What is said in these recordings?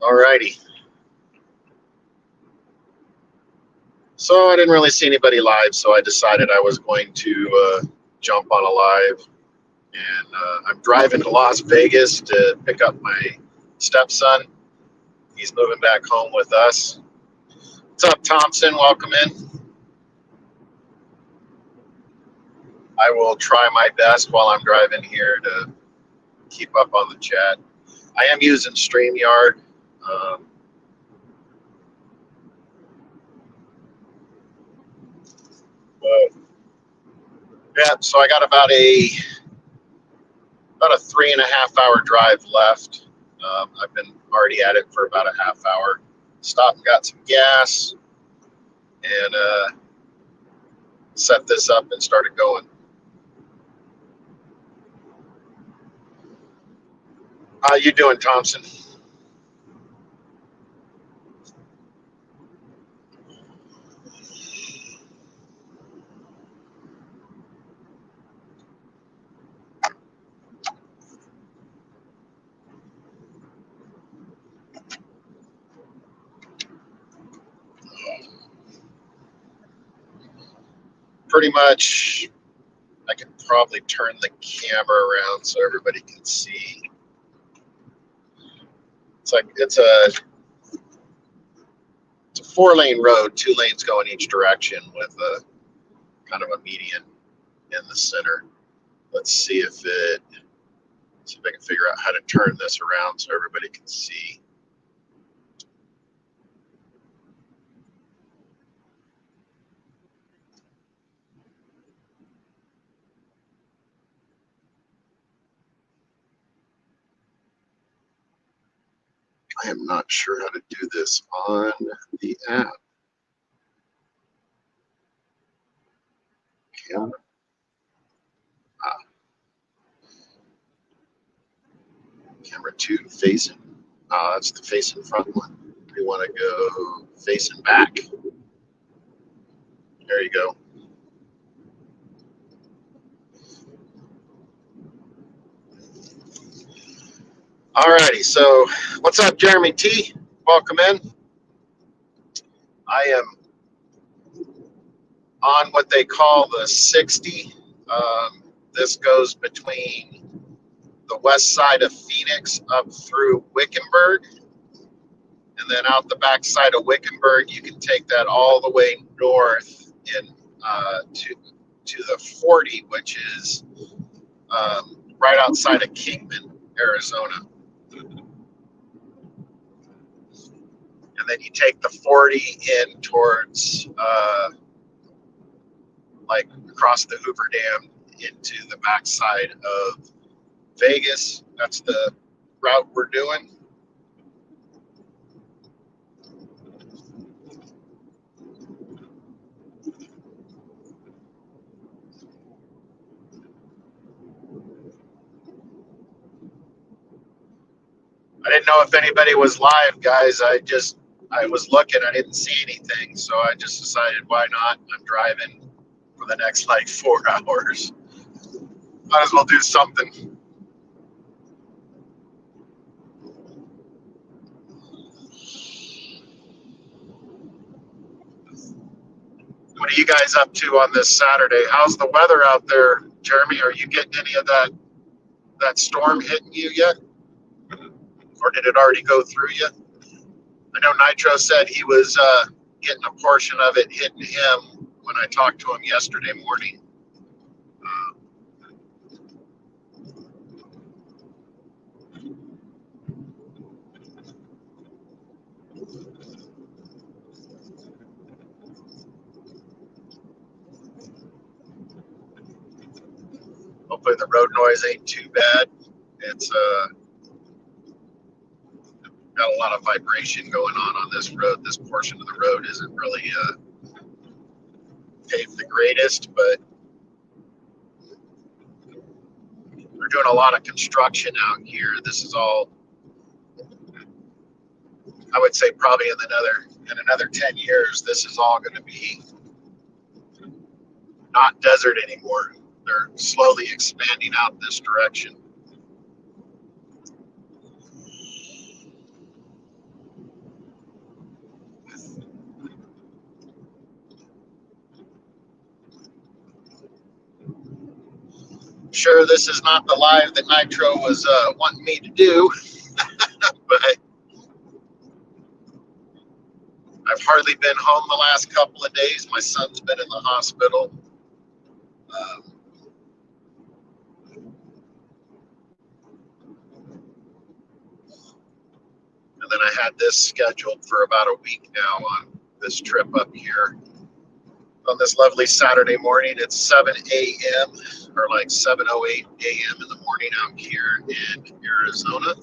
Alrighty. So I didn't really see anybody live, so I decided I was going to jump on a live. And I'm driving to Las Vegas to pick up my stepson. He's moving back home with us. What's up, Thompson? Welcome in. I will try my best while I'm driving here to keep up on the chat. I am using StreamYard. But yeah, so I got about a 3.5 hour drive left. I've been already at it for about a half hour. Stopped and got some gas and set this up and started going. How you doing, Thompson? Pretty much, I can probably turn the camera around so everybody can see. It's a 4-lane road, 2 lanes going each direction with a kind of a median in the center. Let's see if I can figure out how to turn this around so everybody can see. I am not sure how to do this on the app. Camera. Camera 2 facing. That's the facing front one. We want to go facing back. There you go. Alrighty, so what's up, Jeremy T? Welcome in. I am on what they call the 60. This goes between the west side of Phoenix up through Wickenburg, and then out the back side of Wickenburg, you can take that all the way north in to the 40, which is right outside of Kingman, Arizona. And then you take the 40 in towards like across the Hoover Dam into the backside of Vegas. That's the route we're doing. I didn't know if anybody was live, guys. I was looking, I didn't see anything, so I just decided why not. I'm driving for the next like 4 hours. Might as well do something. What are you guys up to on this Saturday? How's the weather out there, Jeremy? Are you getting any of that storm hitting you yet? Or did it already go through you? I know Nitro said he was getting a portion of it hitting him when I talked to him yesterday morning. Hopefully the road noise ain't too bad. It's got a lot of vibration going on this road. This portion of the road isn't really paved the greatest, but we're doing a lot of construction out here. This is all, I would say, probably in another 10 years, this is all going to be not desert anymore. They're slowly expanding out this direction. sure this is not the live that Nitro was wanting me to do, but I've hardly been home the last couple of days. My son's been in the hospital. Um, and then I had this scheduled for about a week now on this trip up here. On this lovely Saturday morning, it's 7 a.m. or like 7:08 a.m. in the morning out here in Arizona.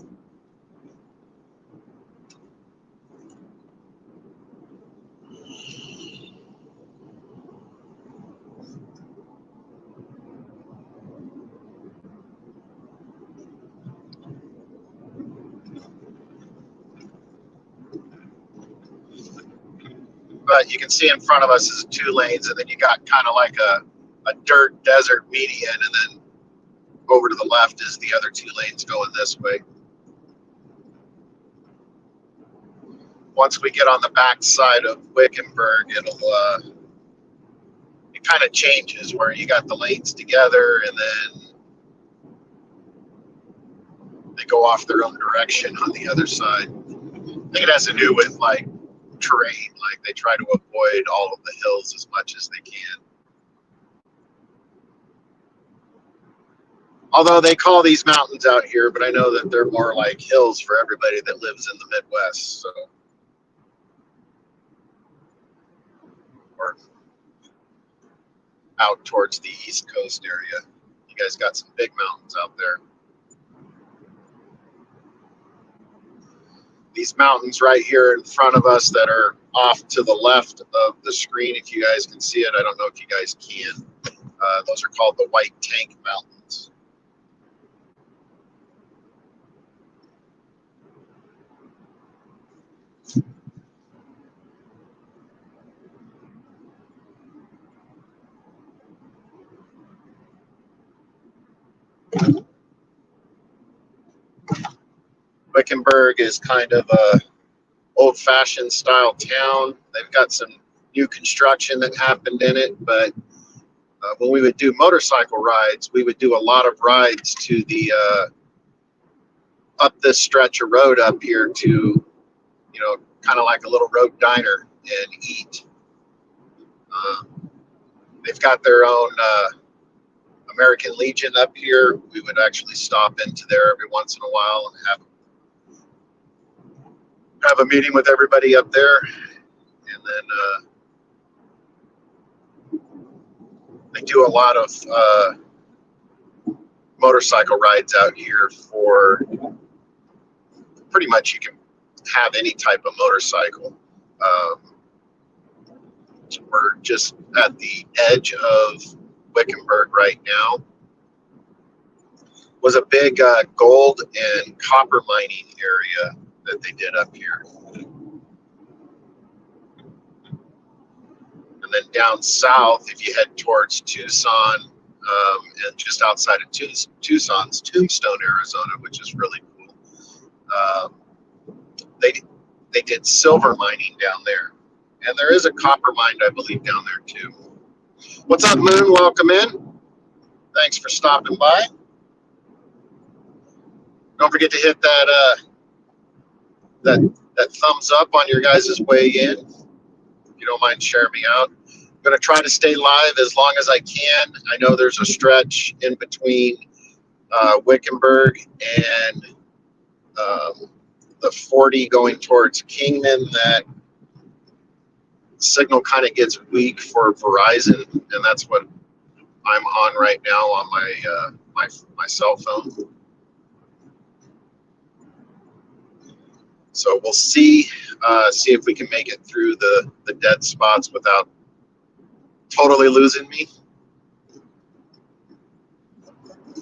But you can see in front of us is 2 lanes, and then you got kind of like a dirt desert median, and then over to the left is the other 2 lanes going this way. Once we get on the back side of Wickenburg, it kind of changes where you got the lanes together, and then they go off their own direction on the other side. I think it has to do with like terrain, like they try to avoid all of the hills as much as they can. Although they call these mountains out here, but I know that they're more like hills for everybody that lives in the Midwest. So, or out towards the East Coast area. You guys got some big mountains out there. These mountains right here in front of us that are off to the left of the screen, if you guys can see it, I don't know if you guys can. Those are called the White Tank Mountains. Wickenburg is kind of a old-fashioned style town. They've got some new construction that happened in it, but when we would do motorcycle rides, we would do a lot of rides to the up this stretch of road up here to, kind of like a little road diner and eat. They've got their own American Legion up here. We would actually stop into there every once in a while and have a meeting with everybody up there, and then they do a lot of motorcycle rides out here for pretty much you can have any type of motorcycle. We're just at the edge of Wickenburg right now. Was a big gold and copper mining area that they did up here. And then down south, if you head towards Tucson, and just outside of Tucson's Tombstone, Arizona, which is really cool. They did silver mining down there, and there is a copper mine, I believe, down there too. What's up, Moon? Welcome in. Thanks for stopping by. Don't forget to hit that thumbs up on your guys' way in. If you don't mind sharing me out. I'm going to try to stay live as long as I can. I know there's a stretch in between Wickenburg and the 40 going towards Kingman that signal kind of gets weak for Verizon, and that's what I'm on right now on my cell phone. So we'll see if we can make it through the dead spots without totally losing me.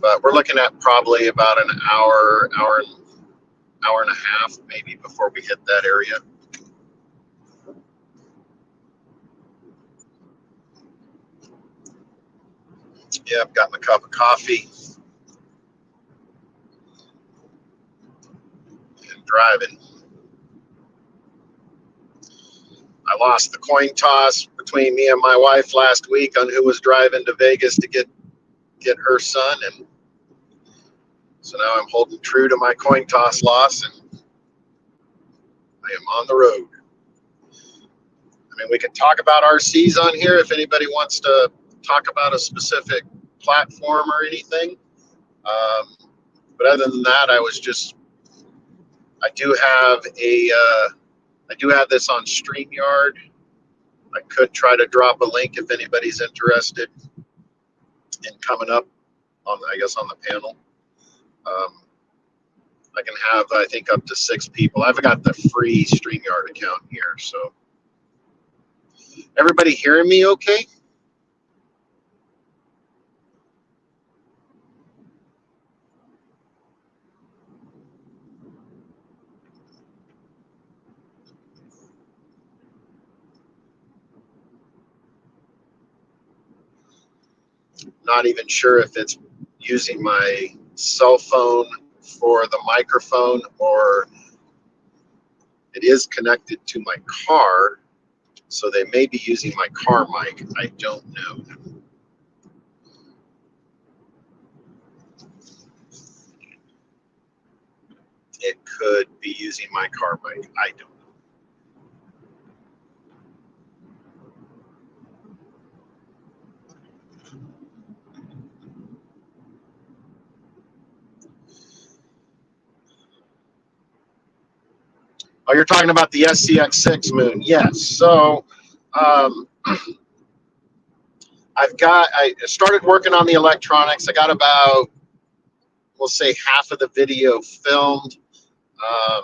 But we're looking at probably about an hour and a half maybe before we hit that area. Yeah, I've got my cup of coffee and driving. I lost the coin toss between me and my wife last week on who was driving to Vegas to get get her son, and so now I'm holding true to my coin toss loss, and I am on the road. I mean, we can talk about RCs on here if anybody wants to talk about a specific platform or anything. But other than that, I do have this on StreamYard. I could try to drop a link if anybody's interested in coming up on, I guess, on the panel. I can have, I think, up to 6 people. I've got the free StreamYard account here, so. Everybody hearing me okay? Not even sure if it's using my cell phone for the microphone or it is connected to my car. So they may be using my car mic. I don't know. It could be using my car mic. I don't know. Oh, you're talking about the SCX6 Moon. Yes. So I started working on the electronics. I got about, we'll say, half of the video filmed. I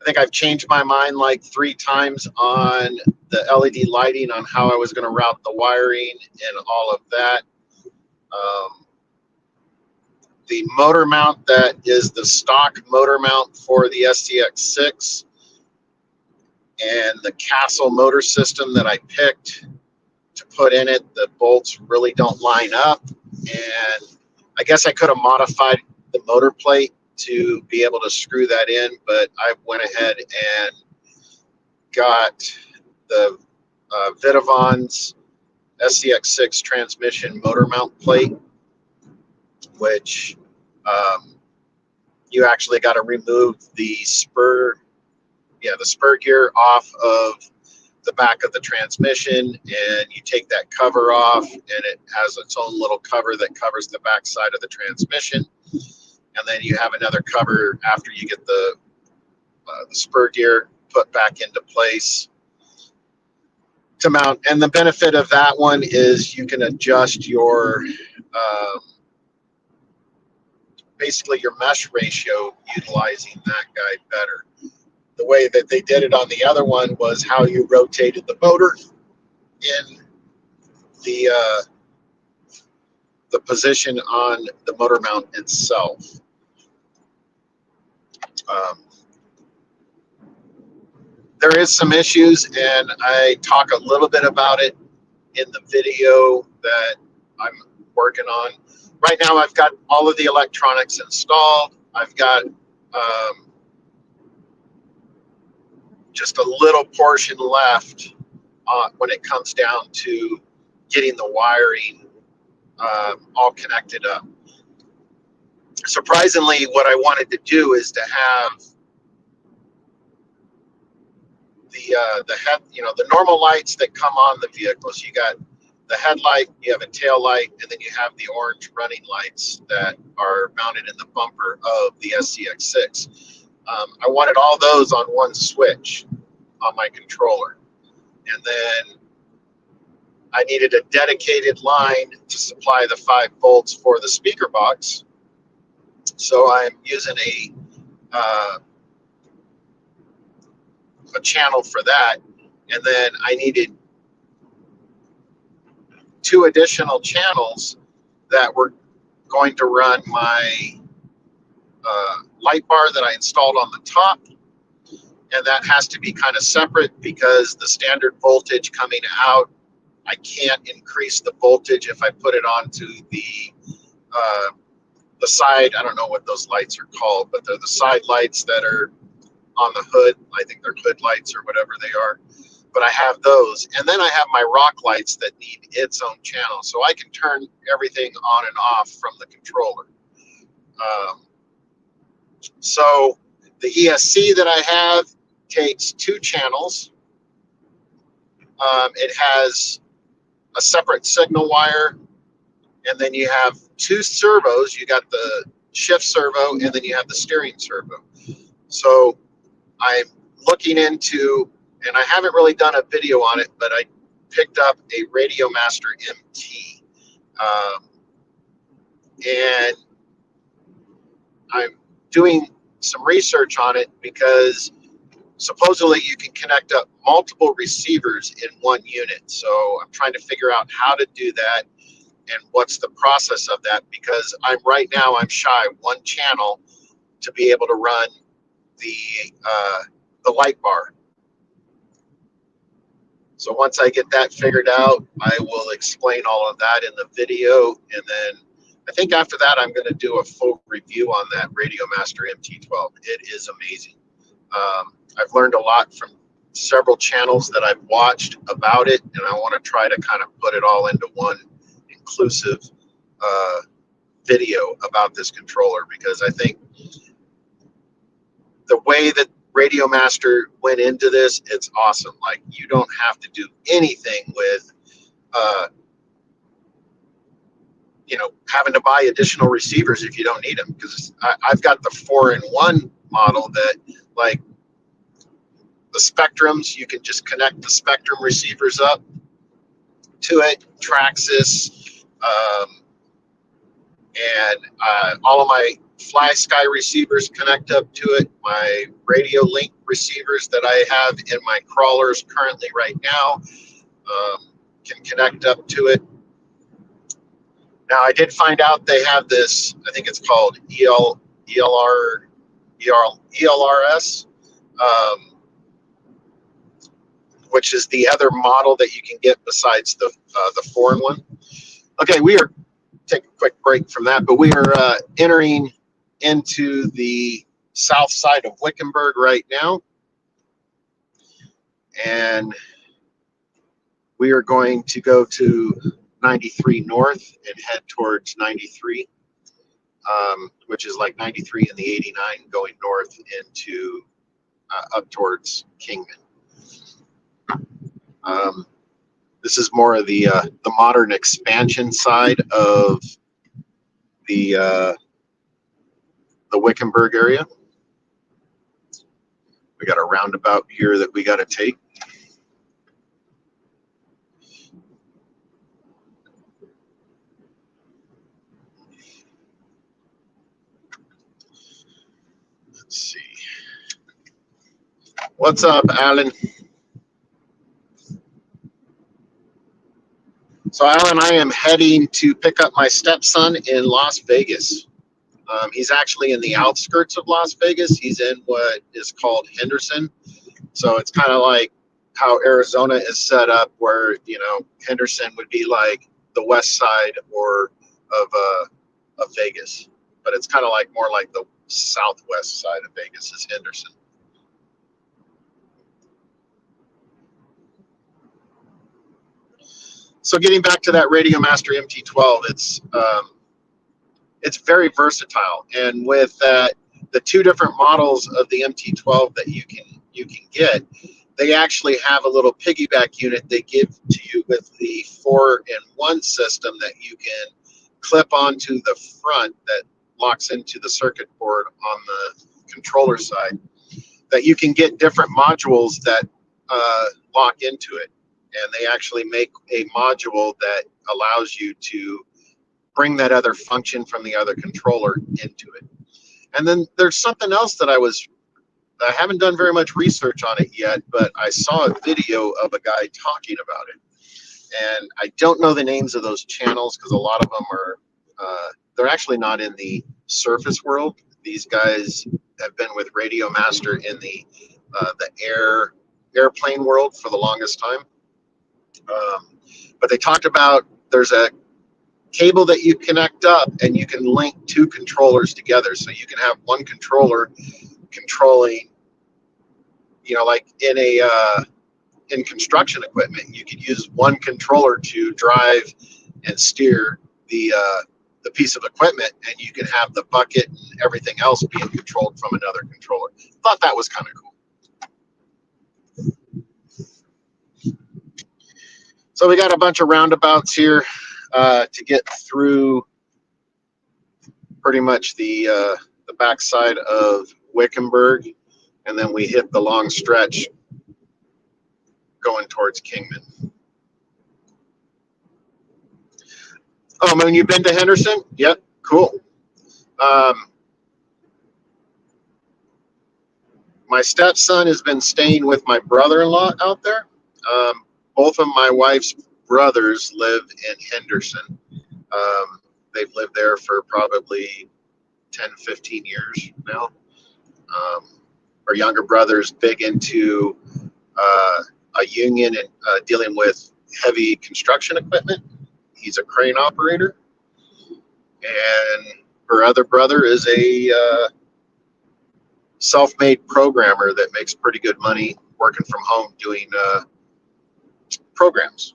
think I've changed my mind like 3 times on the LED lighting, on how I was going to route the wiring and all of that. The motor mount that is the stock motor mount for the SCX6 and the Castle motor system that I picked to put in it, the bolts really don't line up. And I guess I could have modified the motor plate to be able to screw that in, but I went ahead and got the Vitavon's SCX6 transmission motor mount plate, which you actually got to remove the spur gear off of the back of the transmission, and you take that cover off, and it has its own little cover that covers the back side of the transmission. And then you have another cover after you get the spur gear put back into place to mount. And the benefit of that one is you can adjust your basically your mesh ratio utilizing that guy better. The way that they did it on the other one was how you rotated the motor in the position on the motor mount itself. There is some issues, and I talk a little bit about it in the video that I'm working on. Right now, I've got all of the electronics installed. I've got just a little portion left when it comes down to getting the wiring all connected up. Surprisingly, what I wanted to do is to have the head, the normal lights that come on the vehicles. You got the headlight, you have a tail light, and then you have the orange running lights that are mounted in the bumper of the SCX6. I wanted all those on one switch on my controller. And then I needed a dedicated line to supply the 5 volts for the speaker box. So I'm using a channel for that. And then I needed 2 additional channels that were going to run my light bar that I installed on the top. And that has to be kind of separate because the standard voltage coming out, I can't increase the voltage if I put it onto the side. I don't know what those lights are called, but they're the side lights that are on the hood. I think they're hood lights or whatever they are. but I have those. And then I have my rock lights that need its own channel. So I can turn everything on and off from the controller. So the ESC that I have takes 2 channels. It has a separate signal wire, and then you have 2 servos. You got the shift servo, and then you have the steering servo. So I'm looking into, and I haven't really done a video on it, but I picked up a Radiomaster MT, and I'm doing some research on it because supposedly you can connect up multiple receivers in one unit. So I'm trying to figure out how to do that and what's the process of that, because right now I'm shy 1 channel to be able to run the light bar. So once I get that figured out, I will explain all of that in the video, and then I think after that I'm going to do a full review on that Radiomaster MT12. It is amazing. I've learned a lot from several channels that I've watched about it, and I want to try to kind of put it all into one inclusive video about this controller, because I think the way that Radiomaster went into this, it's awesome. Like, you don't have to do anything with having to buy additional receivers if you don't need them, because I've got the 4-in-1 model that, like, the Spectrums, you can just connect the Spectrum receivers up to it, Traxxas, and all of my FlySky receivers connect up to it. My Radio Link receivers that I have in my crawlers currently right now can connect up to it. Now, I did find out they have this, I think it's called ELRS, which is the other model that you can get besides the 4-in-1. Okay, we are take a quick break from that, but we are entering into the south side of Wickenburg right now, and we are going to go to 93 North and head towards 93, which is like 93 and the 89 going north into up towards Kingman. This is more of the modern expansion side of the Wickenburg area. We got a roundabout here that we got to take. Let's see. What's up, Alan? So, Alan, I am heading to pick up my stepson in Las Vegas. He's actually in the outskirts of Las Vegas. He's in what is called Henderson. So it's kind of like how Arizona is set up, where, Henderson would be like the west side of Vegas. But it's kind of like more like the southwest side of Vegas is Henderson. So getting back to that Radiomaster MT12, it's very versatile, and with that, the 2 different models of the MT12 that you can get, they actually have a little piggyback unit they give to you with the 4-in-1 system that you can clip onto the front that locks into the circuit board on the controller side, that you can get different modules that lock into it. And they actually make a module that allows you to bring that other function from the other controller into it. And then there's something else that I haven't done very much research on it yet, but I saw a video of a guy talking about it. And I don't know the names of those channels, because a lot of them are, they're actually not in the surface world. These guys have been with Radiomaster in the airplane world for the longest time. But they talked about there's a cable that you connect up, and you can link 2 controllers together. So you can have one controller controlling, like in in construction equipment. You could use one controller to drive and steer the piece of equipment, and you can have the bucket and everything else being controlled from another controller. Thought that was kind of cool. So we got a bunch of roundabouts here to get through pretty much the backside of Wickenburg, and then we hit the long stretch going towards Kingman. Oh, man, you've been to Henderson? Yep, cool. My stepson has been staying with my brother-in-law out there. Both of my wife's brothers live in Henderson. They've lived there for probably 10, 15 years now. Our younger brother's big into a union and dealing with heavy construction equipment. He's a crane operator. And her other brother is a self-made programmer that makes pretty good money working from home doing programs.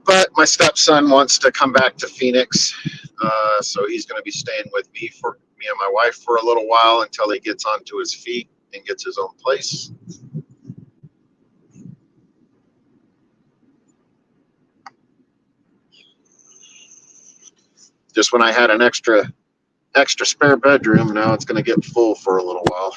But my stepson wants to come back to Phoenix, so he's going to be staying with me and my wife for a little while until he gets onto his feet and gets his own place. Just when I had an extra spare bedroom, now it's going to get full for a little while.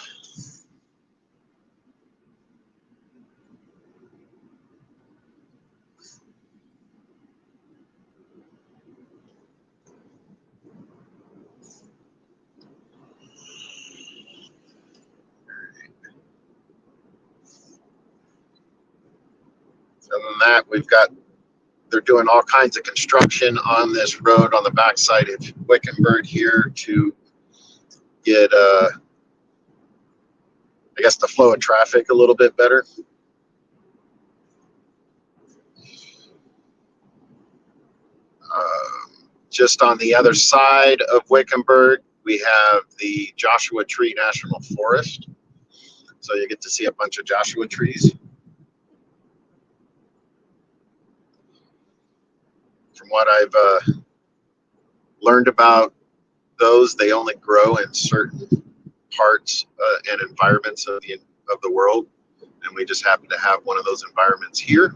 Other than that, they're doing all kinds of construction on this road on the backside of Wickenburg here to get, I guess, the flow of traffic a little bit better. Just on the other side of Wickenburg, we have the Joshua Tree National Forest. So you get to see a bunch of Joshua trees. From what I've learned about those, they only grow in certain parts and environments of the world, and we just happen to have one of those environments here.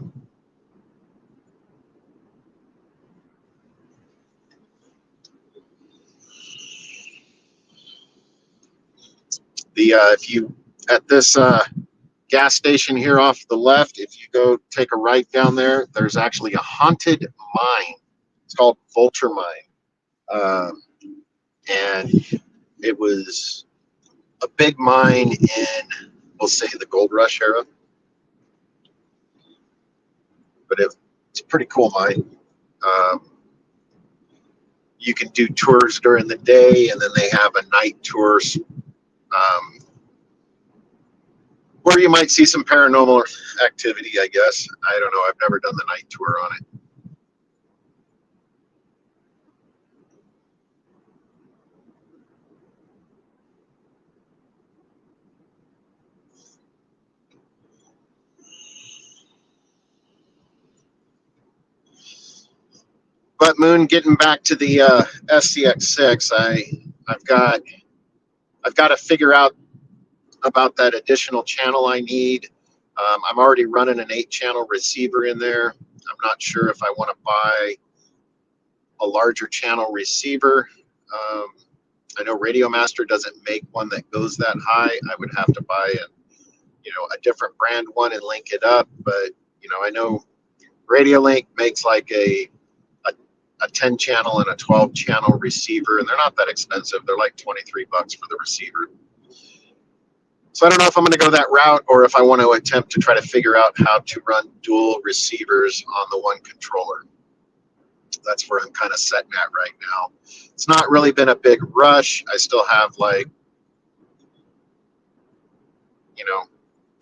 If you at this gas station here off the left, if you go take a right down there, there's actually a haunted mine. It's called Vulture Mine, and it was a big mine in, we'll say, the Gold Rush era. But it's a pretty cool mine. You can do tours during the day, and then they have a night tour where you might see some paranormal activity, I guess. I don't know. I've never done the night tour on it. But Moon, getting back to the SCX6, I've got to figure out about that additional channel I need. I'm already running an 8-channel receiver in there. I'm not sure if I want to buy a larger channel receiver. I know Radio Master doesn't make one that goes that high. I would have to buy a different brand one and link it up. But I know RadioLink makes like a 10-channel and a 12-channel receiver, and they're not that expensive. They're like $23 for the receiver. So I don't know if I'm going to go that route or if I want to attempt to try to figure out how to run dual receivers on the one controller. That's where I'm kind of setting at right now. It's not really been a big rush. I still have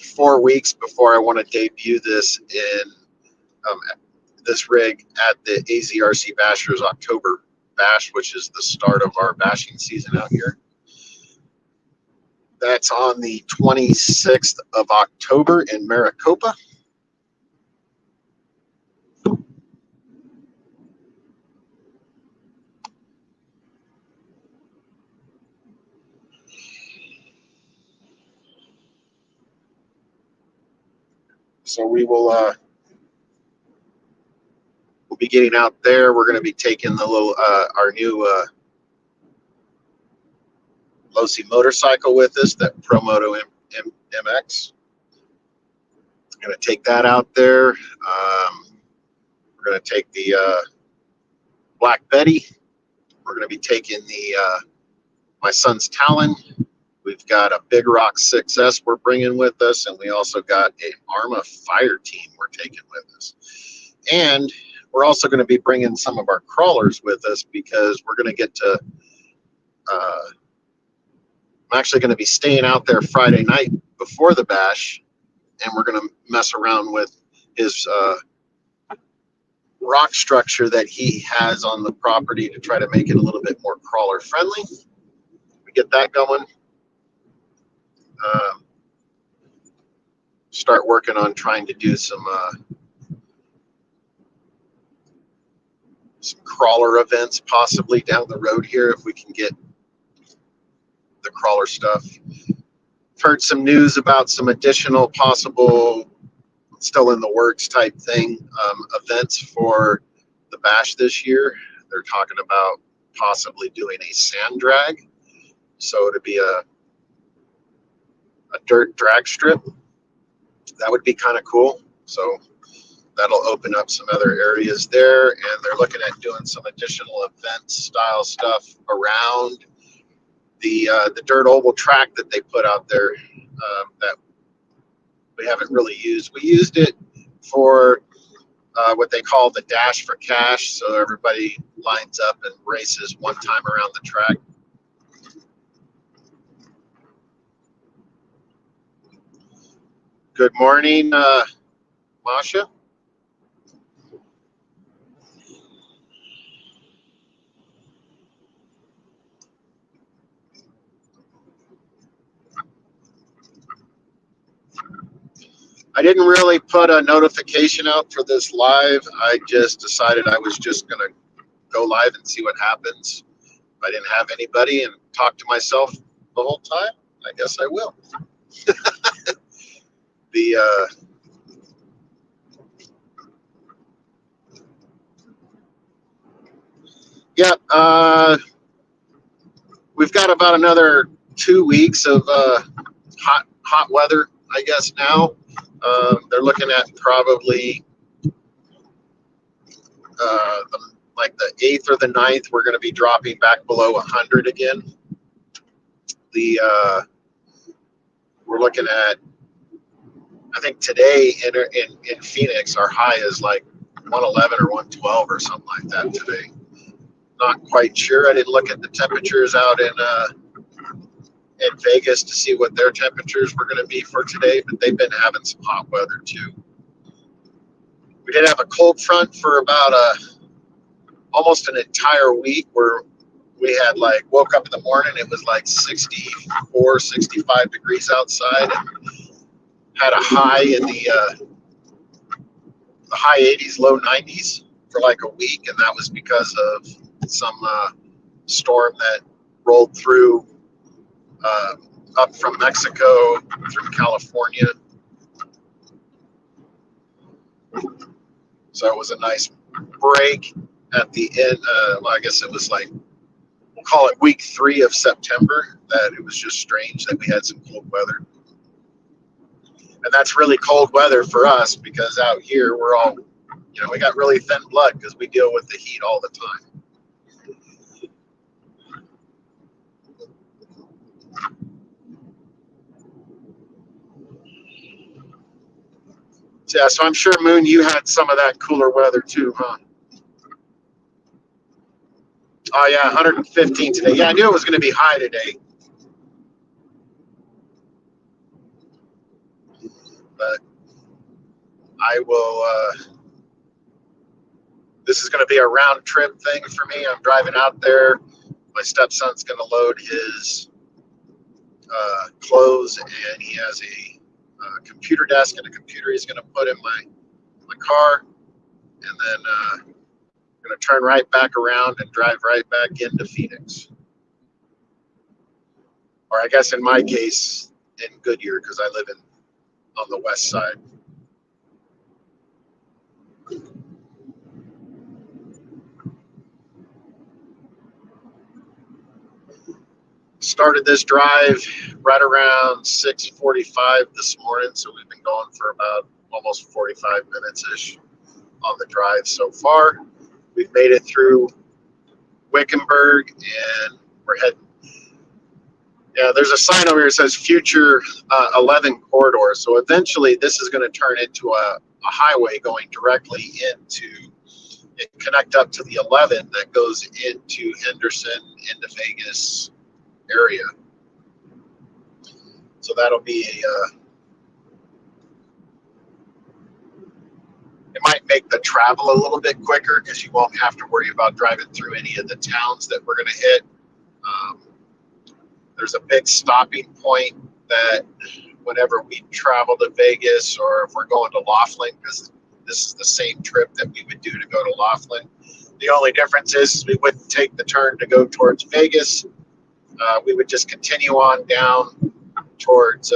4 weeks before I want to debut this in this rig at the AZRC Bashers October Bash, which is the start of our bashing season out here. That's on the 26th of October in Maricopa. So we'll be getting out there. We're going to be taking the little our new Losi motorcycle with us, that Promoto MX. Going to take that out there. We're going to take the Black Betty. We're going to be taking the my son's Talon. We've got a Big Rock 6S we're bringing with us, and we also got a Arma Fire Team we're taking with us. And we're also going to be bringing some of our crawlers with us because we're going to get to. I'm actually going to be staying out there Friday night before the bash, and we're going to mess around with his rock structure that he has on the property to try to make it a little bit more crawler friendly. We get that going. Start working on trying to do some crawler events possibly down the road here if we can get the crawler stuff. Heard some news about some additional possible, still in the works type thing, events for the bash this year. They're talking about possibly doing a sand drag, so to be a dirt drag strip. That would be kind of cool. So that'll open up some other areas there, and they're looking at doing some additional event style stuff around the dirt oval track that they put out there that we haven't really used. We used it for what they call the Dash for Cash, so everybody lines up and races one time around the track. Good morning, Masha. I didn't really put a notification out for this live. I just decided I was just going to go live and see what happens. If I didn't have anybody and talk to myself the whole time, I guess I will. We've got about another 2 weeks of hot weather, I guess now. They're looking at probably like the 8th or the 9th, we're going to be dropping back below 100 again. We're looking at, I think today in Phoenix, our high is like 111 or 112 or something like that today. Not quite sure. I didn't look at the temperatures out in Vegas to see what their temperatures were going to be for today, but they've been having some hot weather too. We did have a cold front for about almost an entire week where we had woke up in the morning, it was like 64, 65 degrees outside, and had a high in the high 80s, low 90s for like a week, and that was because of some storm that rolled through up from Mexico through California. So it was a nice break at the end. Well, I guess it was we'll call it week 3 of September, that it was just strange that we had some cold weather. And that's really cold weather for us because out here we're all, we got really thin blood because we deal with the heat all the time. Yeah, so I'm sure, Moon, you had some of that cooler weather too, huh? Oh yeah, 115 today. Yeah, I knew it was going to be high today. But I will, this is going to be a round trip thing for me. I'm driving out there. My stepson's going to load his clothes, and he has a computer desk and a computer he's going to put in my car, and then going to turn right back around and drive right back into Phoenix. Or I guess in my case, in Goodyear, because I live on the west side. Started this drive right around 6:45 this morning, so we've been going for about almost 45 minutes-ish on the drive so far. We've made it through Wickenburg, and we're heading. Yeah, there's a sign over here that says Future 11 Corridor. So eventually this is going to turn into a highway going directly into and connect up to the 11 that goes into Henderson, into Vegas area. So that'll be it might make the travel a little bit quicker because you won't have to worry about driving through any of the towns that we're going to hit. There's a big stopping point that whenever we travel to Vegas, or if we're going to Laughlin, because this is the same trip that we would do to go to Laughlin. The only difference is we wouldn't take the turn to go towards Vegas. We would just continue on down towards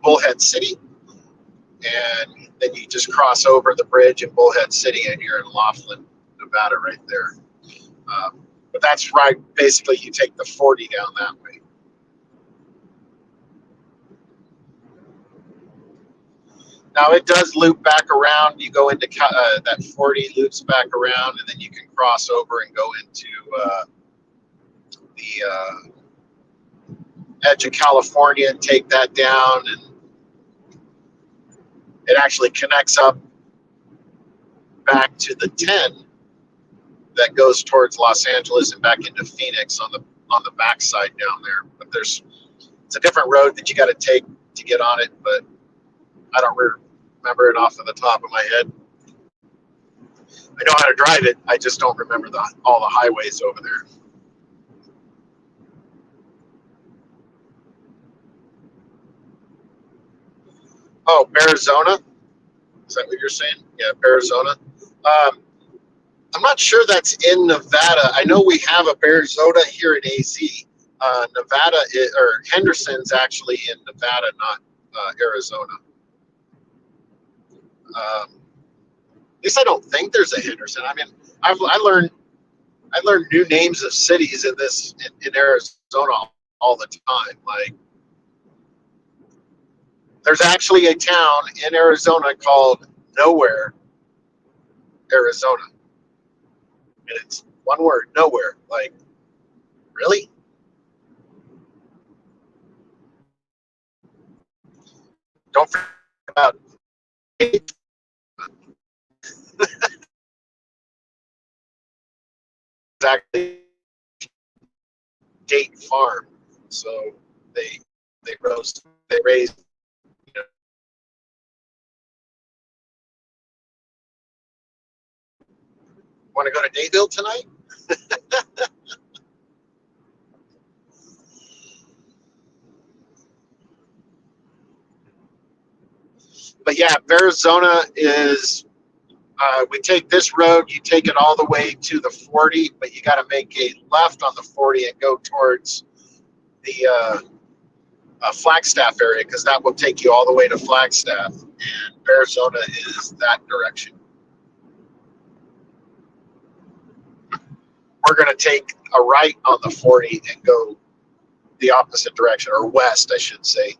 Bullhead City, and then you just cross over the bridge in Bullhead City, and you're in Laughlin, Nevada, right there. But that's right. Basically, you take the 40 down that way. Now it does loop back around. You go into that 40 loops back around, and then you can cross over and go into the edge of California and take that down, and it actually connects up back to the 10 that goes towards Los Angeles and back into Phoenix on the backside down there. But it's a different road that you got to take to get on it, but I don't remember it off of the top of my head. I know how to drive it. I just don't remember all the highways over there. Oh, Arizona? Is that what you're saying? Yeah, Arizona. I'm not sure that's in Nevada. I know we have a Arizona here in AZ. Nevada or Henderson's actually in Nevada, not Arizona. At least I don't think there's a Henderson. I mean, I learned new names of cities in Arizona all the time. Like, there's actually a town in Arizona called Nowhere, Arizona. And it's one word, Nowhere. Like, really? Don't forget about exactly Date Farm. So they raised. You know, want to go to Dayville tonight? But yeah, Arizona is. We take this road, you take it all the way to the 40, but you got to make a left on the 40 and go towards the Flagstaff area, because that will take you all the way to Flagstaff, and Arizona is that direction. We're going to take a right on the 40 and go the opposite direction, or west, I should say.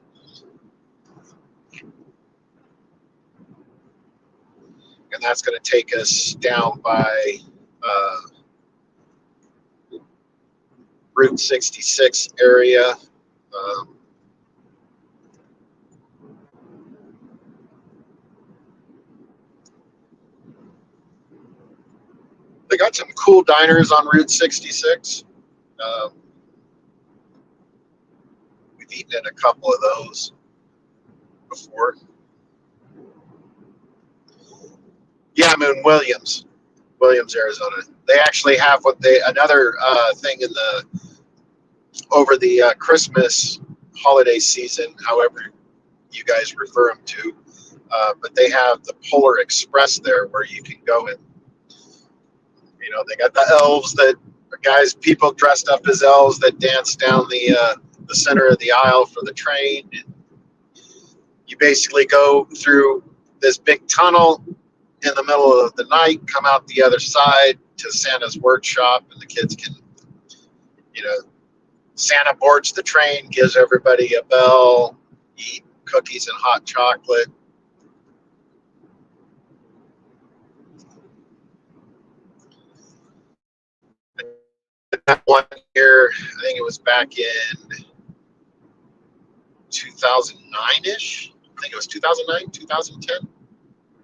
And that's going to take us down by Route 66 area. They got some cool diners on Route 66. We've eaten at a couple of those before. Yeah, I'm in Williams, Arizona. They actually have another thing in the over the Christmas holiday season, however you guys refer them to. But they have the Polar Express there where you can go and, they got the elves that people dressed up as elves that dance down the center of the aisle for the train. And you basically go through this big tunnel in the middle of the night, come out the other side to Santa's workshop, and the kids can, Santa boards the train, gives everybody a bell, eat cookies and hot chocolate. That one year, I think it was back in 2009-ish. I think it was 2009, 2010.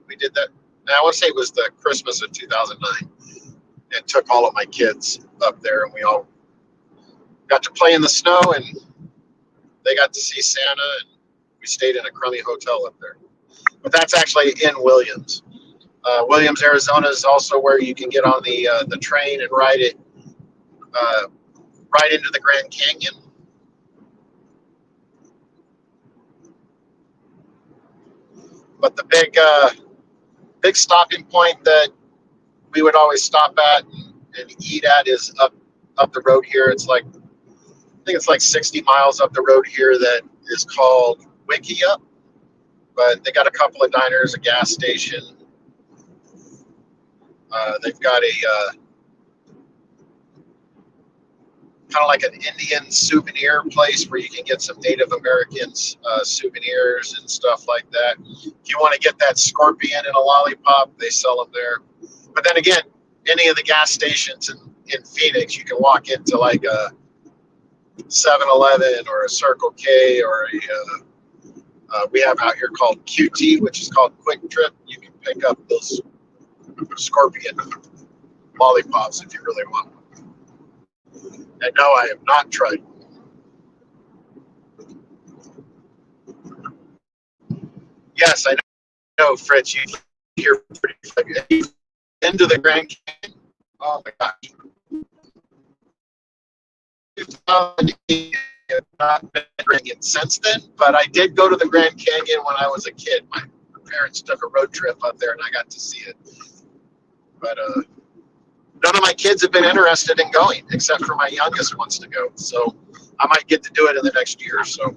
We did that. I want to say it was the Christmas of 2009, and took all of my kids up there, and we all got to play in the snow, and they got to see Santa, and we stayed in a crummy hotel up there. But that's actually in Williams. Williams, Arizona is also where you can get on the train and ride it right into the Grand Canyon. But the big stopping point that we would always stop at and eat at is up the road here. I think it's like 60 miles up the road here that is called Wickiup. But they got a couple of diners, a gas station. They've got a kind of like an Indian souvenir place where you can get some Native Americans souvenirs and stuff like that. If you want to get that scorpion in a lollipop, they sell them there. But then again, any of the gas stations in Phoenix, you can walk into like a 7-Eleven or a Circle K or we have out here called QT, which is called Quick Trip. You can pick up those scorpion lollipops if you really want one. And no, I have not tried. Yes, I know, Fritz. You're pretty into the Grand Canyon. Oh my gosh. I have not been drinking since then, but I did go to the Grand Canyon when I was a kid. My parents took a road trip up there, and I got to see it. But none of my kids have been interested in going, except for my youngest wants to go. So I might get to do it in the next year or so.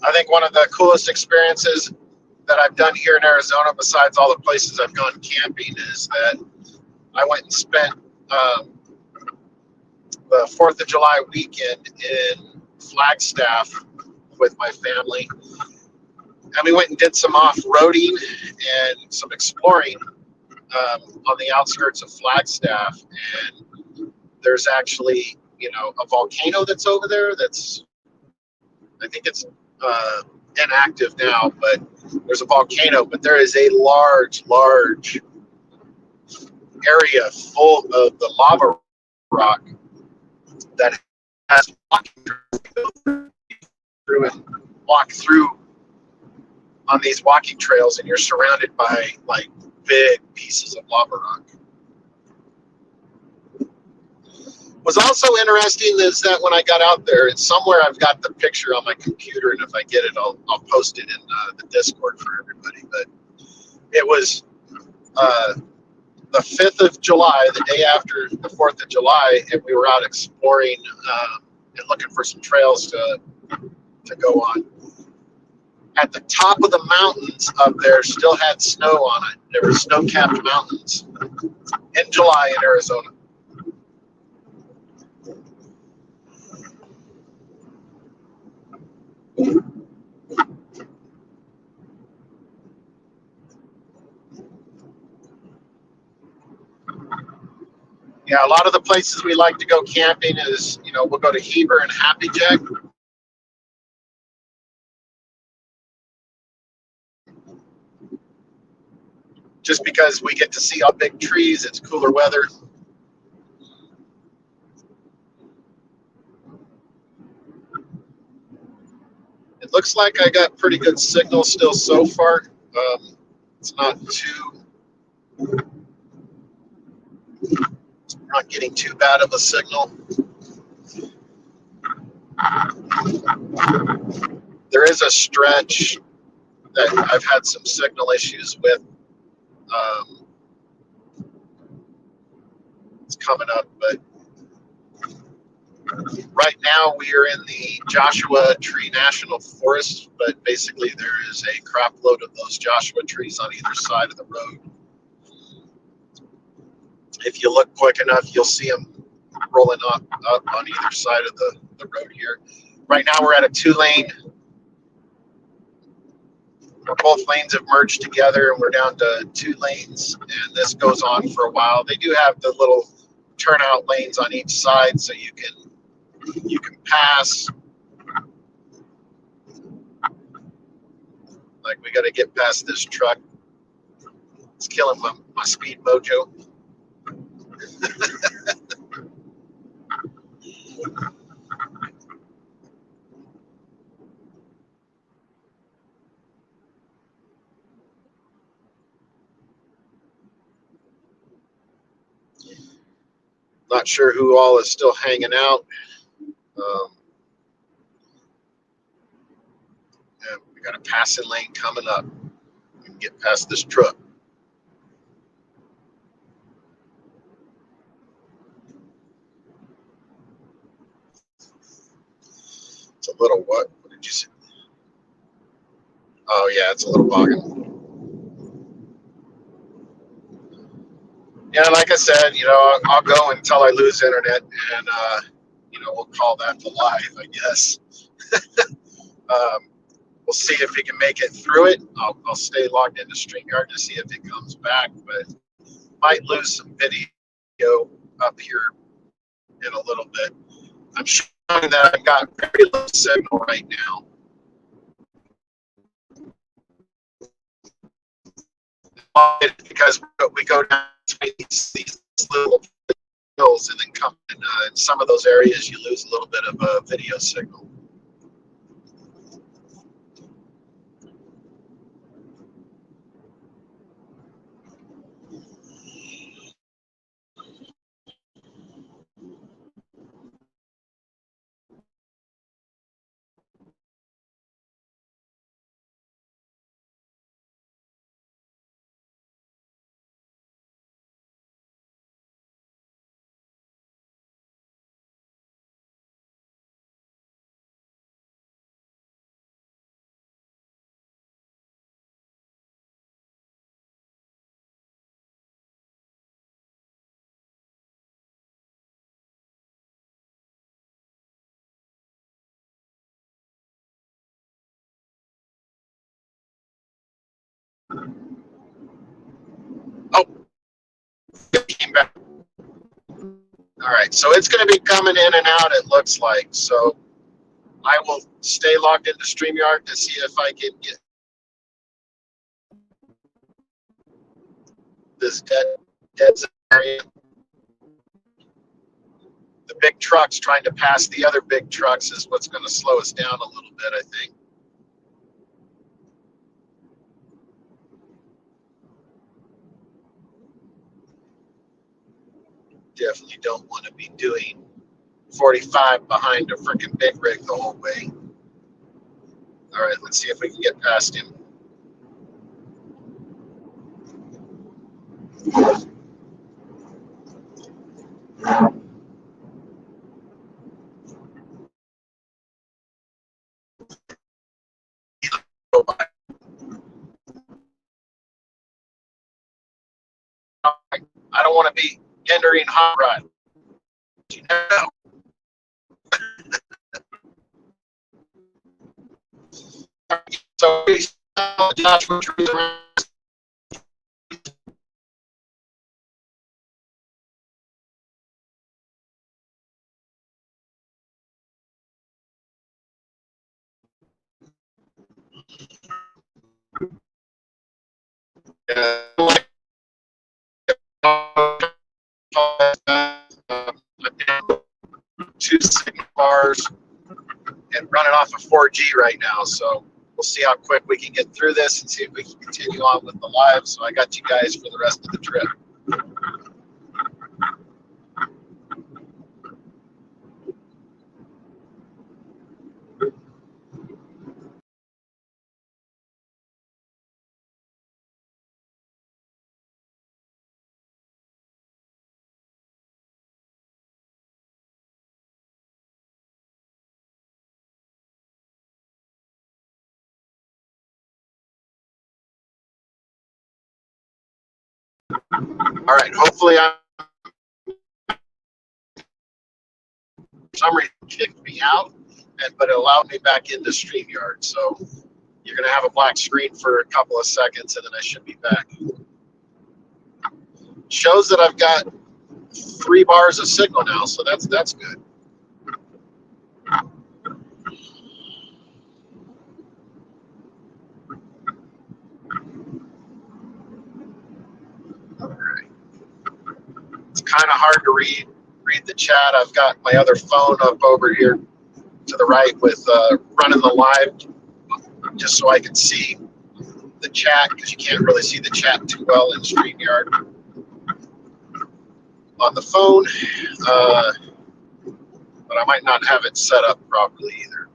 I think one of the coolest experiences that I've done here in Arizona, besides all the places I've gone camping, is that I went and spent the 4th of July weekend in Flagstaff with my family. And we went and did some off-roading and some exploring on the outskirts of Flagstaff. And there's actually, a volcano that's over there I think it's inactive now, but there's a volcano, but there is a large area full of the lava rock that has walking through and walk through on these walking trails, and you're surrounded by like big pieces of lava rock. Was also interesting is that when I got out there, it's somewhere I've got the picture on my computer, and if I get it, I'll post it in the Discord for everybody. But it was the 5th of July, the day after the 4th of July, and we were out exploring and looking for some trails to go on. At the top of the mountains up there still had snow on it. There were snow-capped mountains in July in Arizona. Yeah, a lot of the places we like to go camping is, we'll go to Heber and Happy Jack. Just because we get to see all big trees, it's cooler weather. It looks like I got pretty good signal still so far. It's not getting too bad of a signal. There is a stretch that I've had some signal issues with. It's coming up, but right now we are in the Joshua Tree National Forest, but basically there is a crap load of those Joshua trees on either side of the road. If you look quick enough, you'll see them rolling up on either side of the road here. Right now we're at a 2-lane. Both lanes have merged together and we're down to 2 lanes, and this goes on for a while. They do have the little turnout lanes on each side so you can pass. Like, we got to get past this truck. It's killing my speed mojo. Not sure who all is still hanging out. And we got a passing lane coming up. We can get past this truck. It's a little what? What did you say? Oh yeah, it's a little bogging. Yeah, like I said, I'll go until I lose internet, and we'll call that the live, I guess. We'll see if we can make it through it. I'll stay logged into StreamYard to see if it comes back, but might lose some video up here in a little bit. I'm showing that I've got very low signal right now. Because we go down these little hills and then come in some of those areas, you lose a little bit of a video signal. Oh, it came back. All right, so it's going to be coming in and out, it looks like. So I will stay logged into StreamYard to see if I can get this dead area. The big trucks trying to pass the other big trucks is what's going to slow us down a little bit, I think. Definitely don't want to be doing 45 behind a freaking big rig the whole way. All right, let's see if we can get past him. I don't want to be hindering hot rod. You know. So Joshua trees around. Two signal bars and running off of 4G right now, so we'll see how quick we can get through this and see if we can continue on with the live. So I got you guys for the rest of the trip. All right, hopefully I'm summary kicked me out, but it allowed me back into StreamYard. So you're going to have a black screen for a couple of seconds, and then I should be back. Shows that I've got 3 bars of signal now, so that's good. All right. It's kind of hard to read the chat. I've got my other phone up over here to the right with running the live just so I can see the chat, because you can't really see the chat too well in StreamYard on the phone, but I might not have it set up properly either.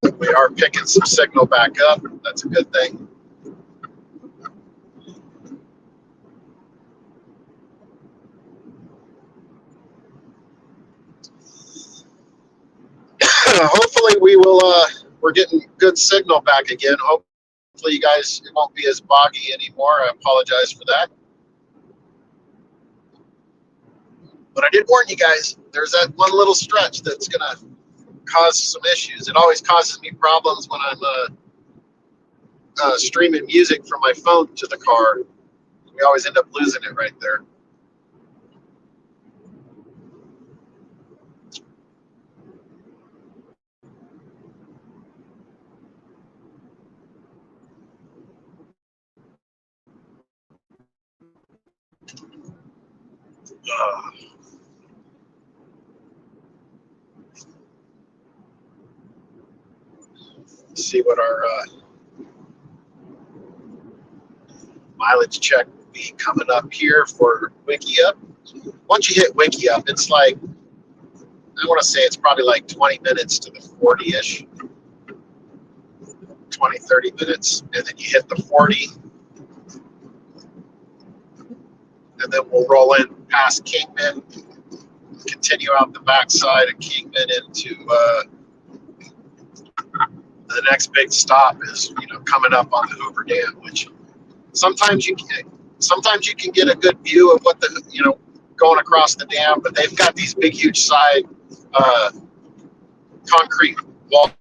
But we are picking some signal back up. That's a good thing. Hopefully we're getting good signal back again. Hopefully you guys, it won't be as boggy anymore. I apologize for that. But I did warn you guys, there's that one little stretch that's going to cause some issues. It always causes me problems when I'm streaming music from my phone to the car. We always end up losing it right there. Let's see what our mileage check will be coming up here for Wiki Up. Once you hit Wiki Up, it's like, I want to say it's probably like 20 minutes to the 40-ish, 20, 30 minutes. And then you hit the 40, and then we'll roll in past Kingman, continue out the backside of Kingman into the next big stop is, coming up on the Hoover Dam, which sometimes you can get a good view of what going across the dam, but they've got these big, huge side concrete walls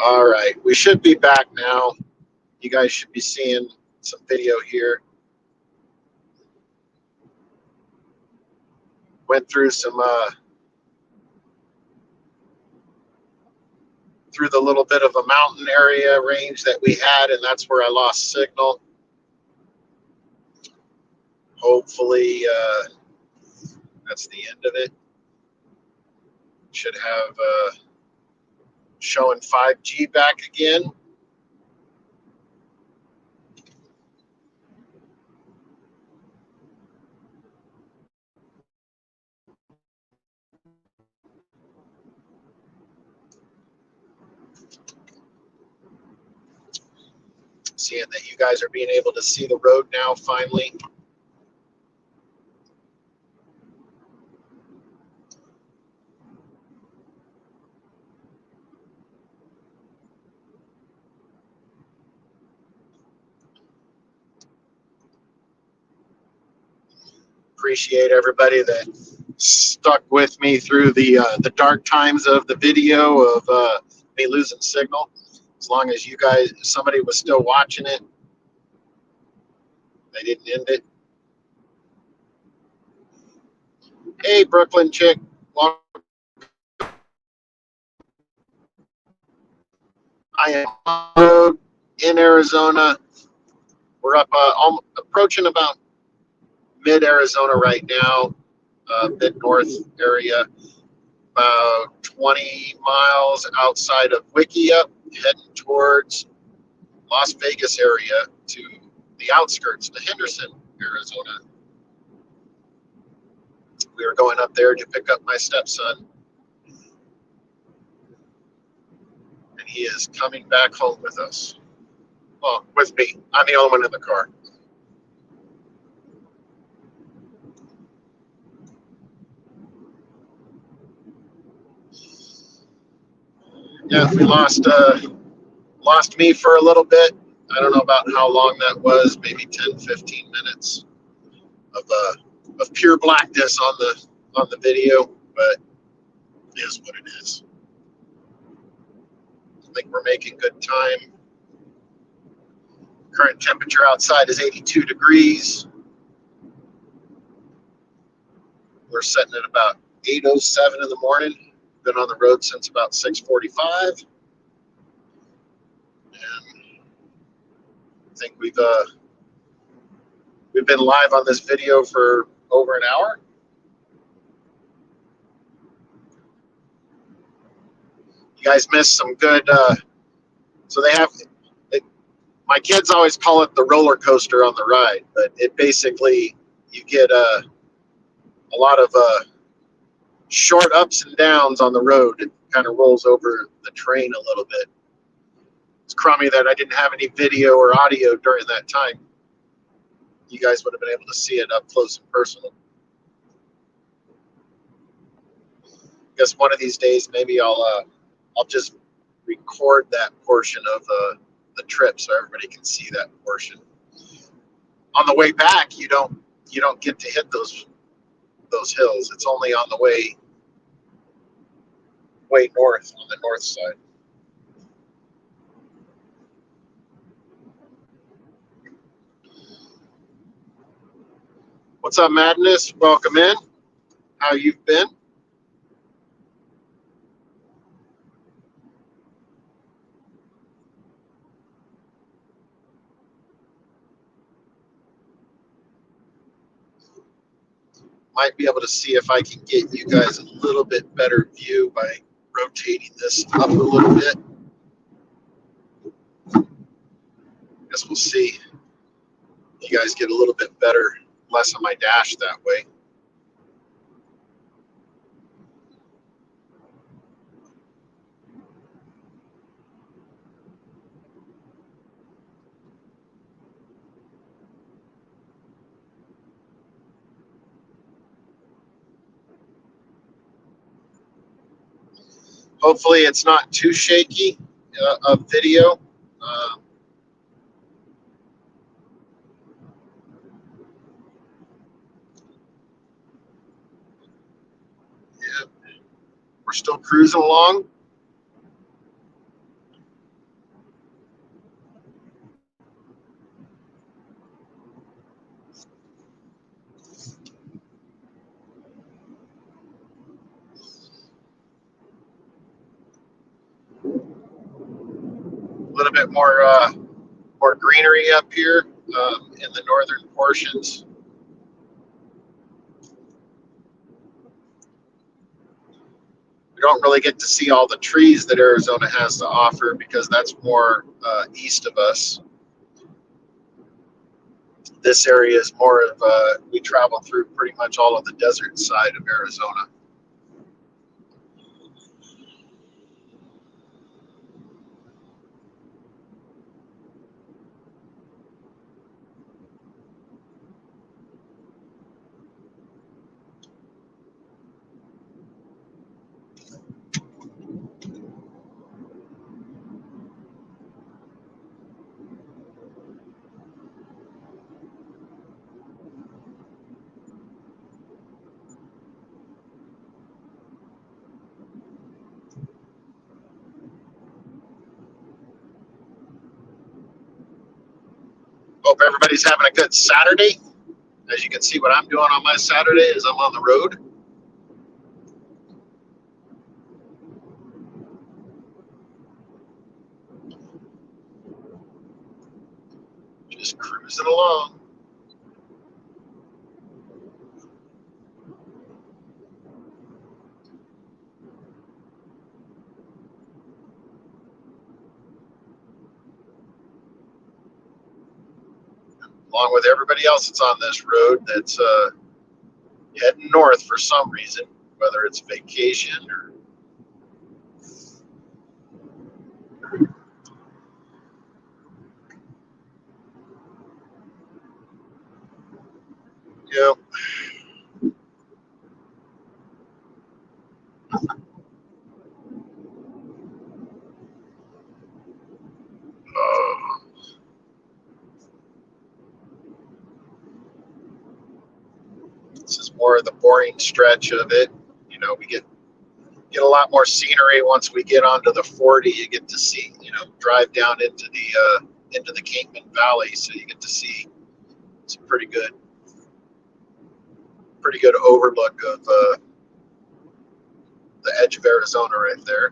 All right, we should be back now. You guys should be seeing some video here. Went through some through the little bit of a mountain area range that we had, and that's where I lost signal. Hopefully, that's the end of it. Should have showing 5G back again. Seeing that you guys are being able to see the road now finally. Appreciate everybody that stuck with me through the dark times of the video of me losing signal. As long as you guys, somebody was still watching it, they didn't end it. Hey, Brooklyn chick, welcome. I am on the road in Arizona. We're up approaching about mid-Arizona right now, mid-north area, about 20 miles outside of Wickiup, heading towards Las Vegas area to the outskirts, to Henderson, Arizona. We are going up there to pick up my stepson, and he is coming back home with us. Well, with me. I'm the only one in the car. Yeah, we lost me for a little bit. I don't know about how long that was, maybe 10, 15 minutes of pure blackness on the video, but it is what it is. I think we're making good time. Current temperature outside is 82 degrees. We're sitting at about 8:07 in the morning. Been on the road since about 6:45. And I think we've been live on this video for over an hour. You guys missed some good. So they have. My kids always call it the roller coaster on the ride, but it basically you get a lot of short ups and downs on the road. It kind of rolls over the train a little bit. It's crummy that I didn't have any video or audio during that time. You guys would have been able to see it up close and personal. I guess one of these days maybe I'll just record that portion of the trip so everybody can see that portion. On the way back, you don't get to hit those hills. It's only on the way north, on the north side. What's up, Madness? Welcome in. How you've been? Might be able to see if I can get you guys a little bit better view by rotating this up a little bit. Guess we'll see. You guys get a little bit better, less on my dash that way. Hopefully it's not too shaky of video. Yeah, we're still cruising along. little bit more greenery up here in the northern portions. We don't really get to see all the trees that Arizona has to offer because that's more east of us. This area is more of we travel through pretty much all of the desert side of Arizona. Hope everybody's having a good Saturday. As you can see, what I'm doing on my Saturday is I'm on the road. Just cruising along. Along with everybody else that's on this road that's heading north for some reason, whether it's vacation or you know, this is more of the boring stretch of it. You know, we get a lot more scenery once we get onto the 40. You get to see, drive down into the Kingman Valley, so you get to see some pretty good overlook of the edge of Arizona right there.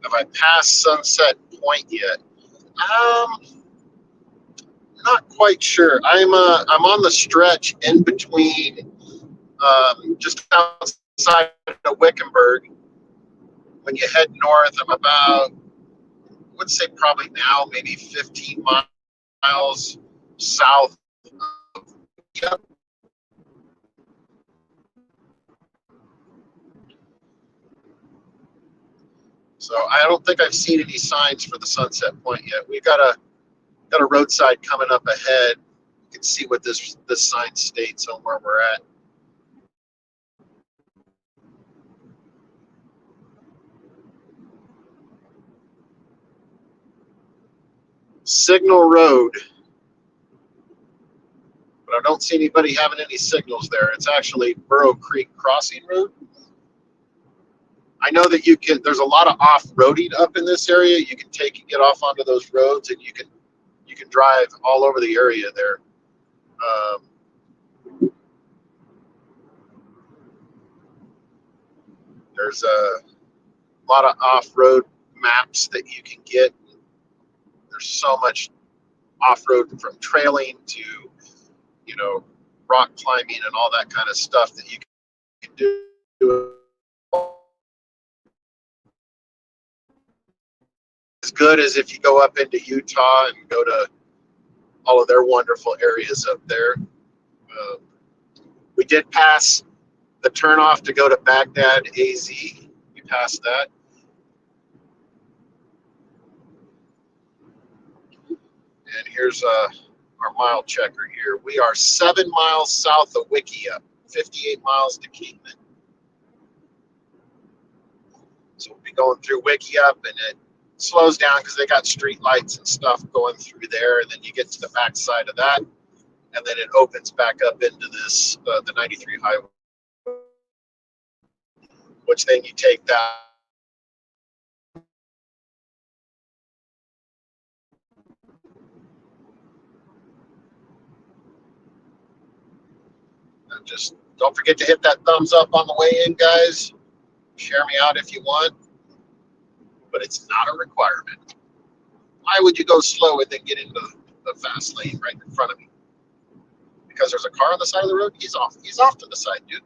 Have I passed Sunset Point yet? Not quite sure. I'm on the stretch in between, just outside of Wickenburg. When you head north, I'm about, I would say probably now maybe 15 miles south of yep. So I don't think I've seen any signs for the Sunset Point yet. We've got a roadside coming up ahead. You can see what this sign states on where we're at. Signal Road. But I don't see anybody having any signals there. It's actually Burrow Creek Crossing Road. I know that there's a lot of off-roading up in this area. You can get off onto those roads, and you can drive all over the area there. There's a lot of off-road maps that you can get. There's so much off-road, from trailing to, rock climbing and all that kind of stuff that you can do. As good as if you go up into Utah and go to all of their wonderful areas up there. We did pass the turnoff to go to Baghdad, AZ. We passed that. And here's our mile checker here. We are 7 miles south of Wikia, 58 miles to Kingman. So we'll be going through Wickiup, and it slows down because they got street lights and stuff going through there, and then you get to the back side of that, and then it opens back up into this the 93 highway, which then you take that. And just don't forget to hit that thumbs up on the way in, guys. Share me out if you want, but it's not a requirement. Why would you go slow and then get into the fast lane right in front of me? Because there's a car on the side of the road? He's off. He's off to the side, dude.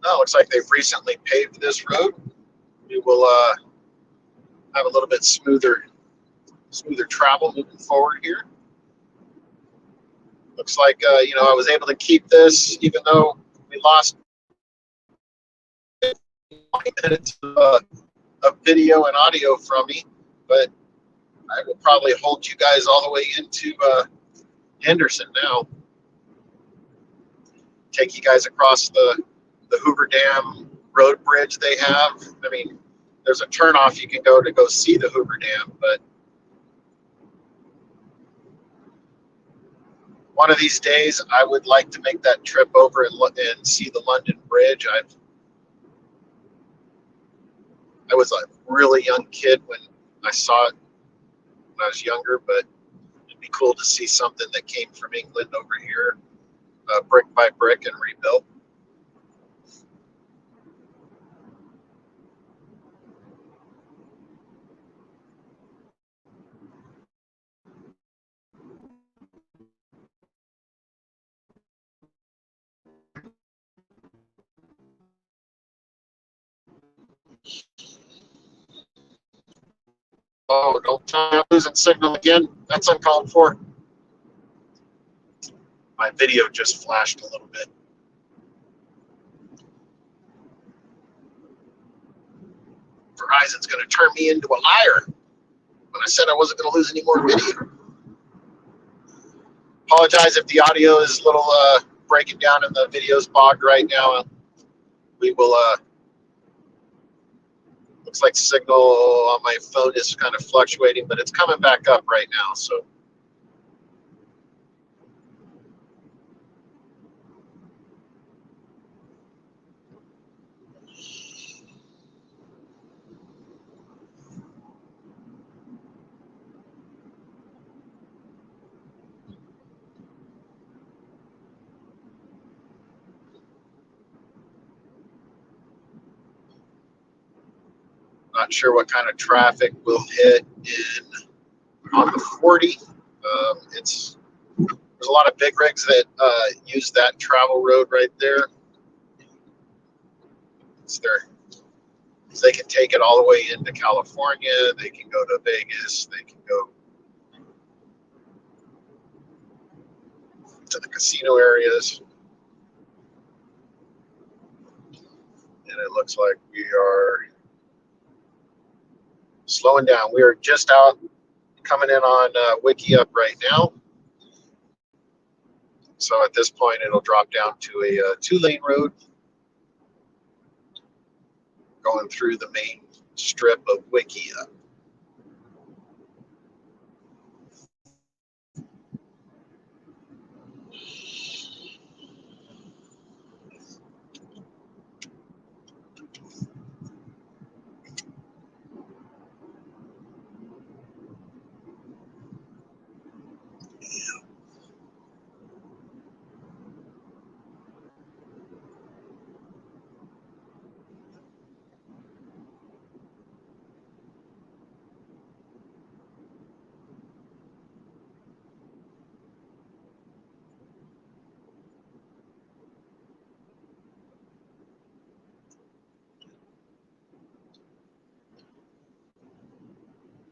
No, looks like they've recently paved this road. We will have a little bit smoother travel moving forward here. Looks like I was able to keep this even though we lost 20 minutes of video and audio from me, but I will probably hold you guys all the way into Henderson now. Take you guys across the Hoover Dam road bridge they have. I mean, there's a turnoff you can go see the Hoover Dam, but one of these days I would like to make that trip over and see the London Bridge. I was a really young kid when I saw it when I was younger, but it'd be cool to see something that came from England over here, brick by brick and rebuilt. Oh, don't tell me I'm losing signal again. That's uncalled for. My video just flashed a little bit. Verizon's going to turn me into a liar when I said I wasn't going to lose any more video. Apologize if the audio is a little breaking down and the video's bogged right now. We will, looks like signal on my phone is kind of fluctuating, but it's coming back up right now. So not sure what kind of traffic we'll hit on the 40. There's a lot of big rigs that use that travel road right there. They can take it all the way into California. They can go to Vegas. They can go to the casino areas. And it looks like we are slowing down. We are just out coming in on Wickiup right now. So at this point, it'll drop down to a 2-lane road going through the main strip of Wickiup.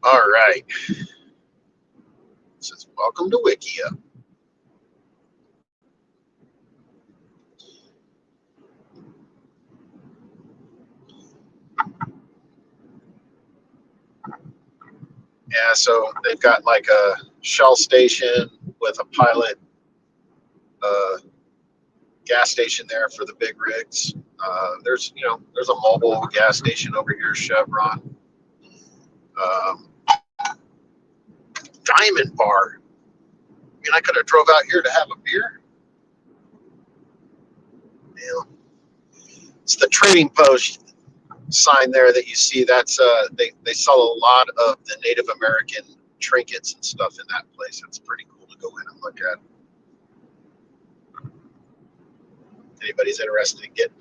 All right. It says, welcome to Wickiup. Yeah, so they've got like a Shell station with a pilot gas station there for the big rigs. There's a mobile gas station over here, Chevron. Diamond Bar. I mean, I could have drove out here to have a beer. Yeah. It's the Trading Post sign there that you see. That's they sell a lot of the Native American trinkets and stuff in that place. It's pretty cool to go in and look at. Anybody's interested in getting,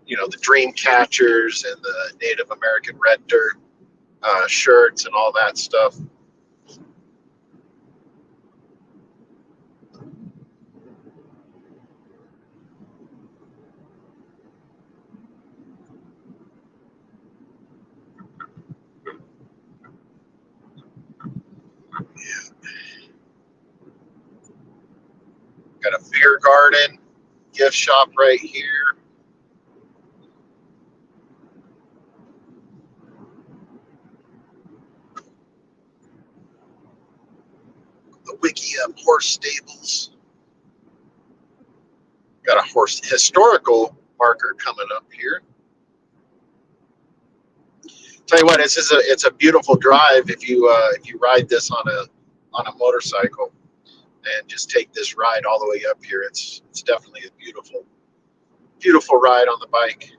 the dream catchers and the Native American red dirt shirts and all that stuff. Got a beer garden, gift shop right here. The Wiki Up horse stables. Got a horse historical marker coming up here. Tell you what, it's a beautiful drive if you ride this on a motorcycle and just take this ride all the way up here. It's definitely a beautiful ride on the bike.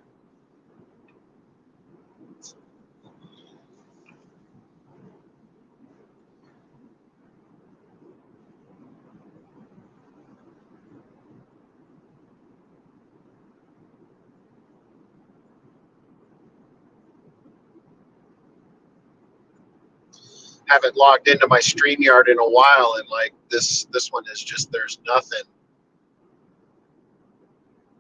Haven't logged into my StreamYard in a while, and like this one is just, there's nothing.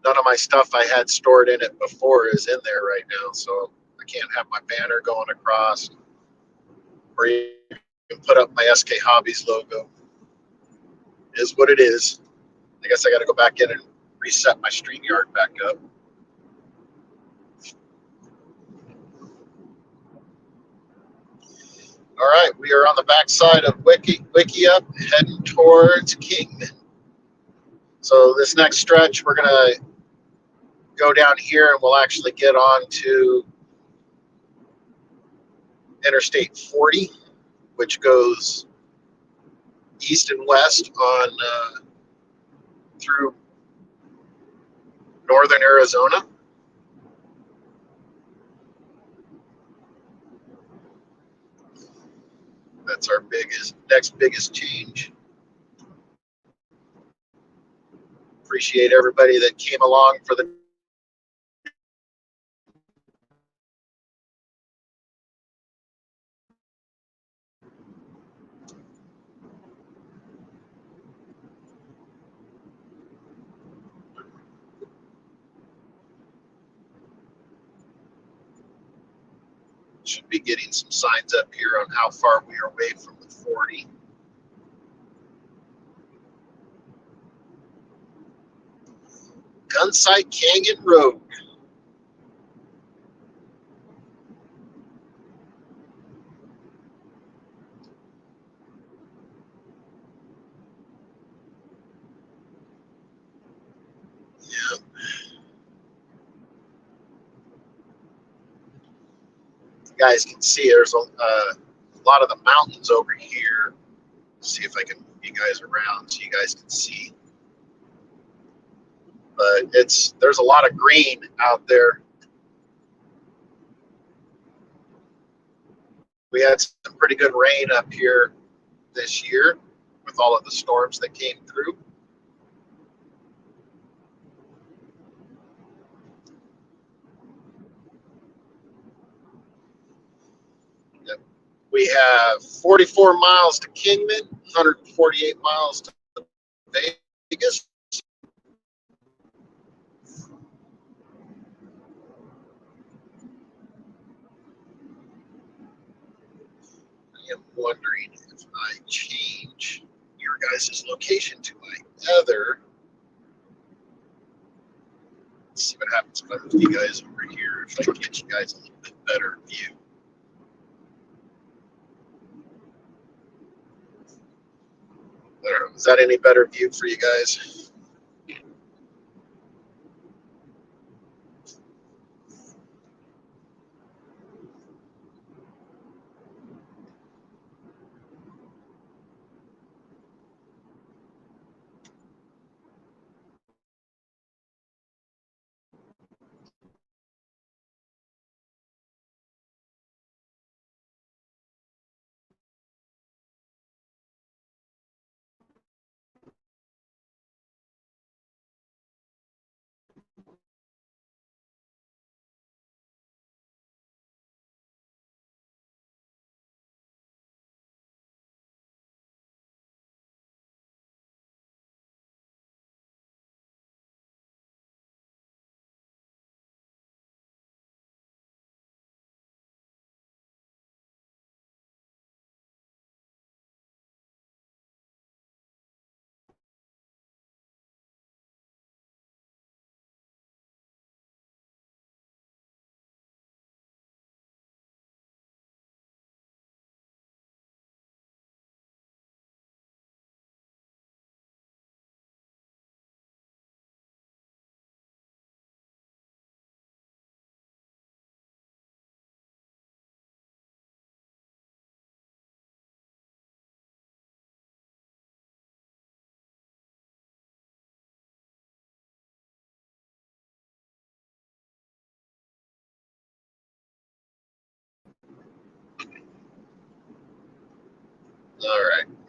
None of my stuff I had stored in it before is in there right now, so I can't have my banner going across or even put up my SK Hobbies logo. It is what it is. I guess I got to go back in and reset my StreamYard back up. All right, we are on the backside of Wiki Up, heading towards Kingman. So this next stretch, we're going to go down here and we'll actually get on to Interstate 40, which goes east and west on through northern Arizona. That's our next biggest change. Appreciate everybody that came along for the should be getting some signs up here on how far we are away from the 40. Gunsight Canyon Road. Yeah. You guys can see there's a lot of the mountains over here. See if I can move you guys around so you guys can see. But there's a lot of green out there. We had some pretty good rain up here this year with all of the storms that came through. We have 44 miles to Kingman, 148 miles to Vegas. I am wondering if I change your guys' location to my other. Let's see what happens if I move you guys over here, if I can get you guys a little bit better view. There, is that any better view for you guys?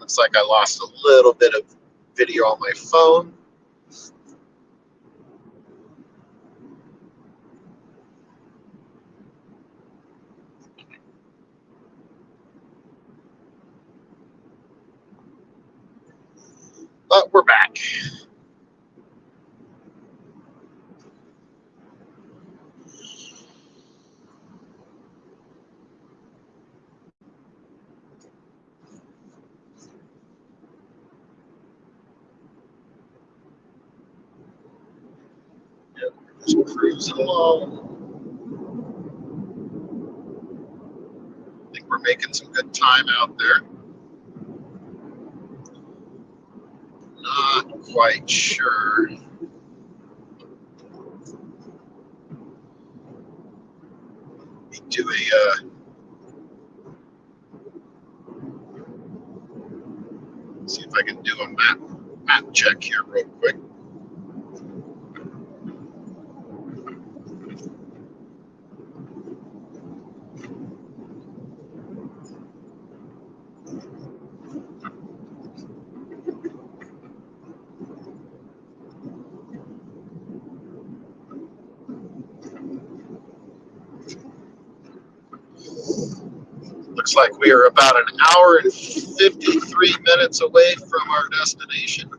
Looks like I lost a little bit of video on my phone. But we're back. Just cruising along. I think we're making some good time out there. Not quite sure. Do a see if I can do a map check here real quick. Looks like we are about an hour and 53 minutes away from our destination.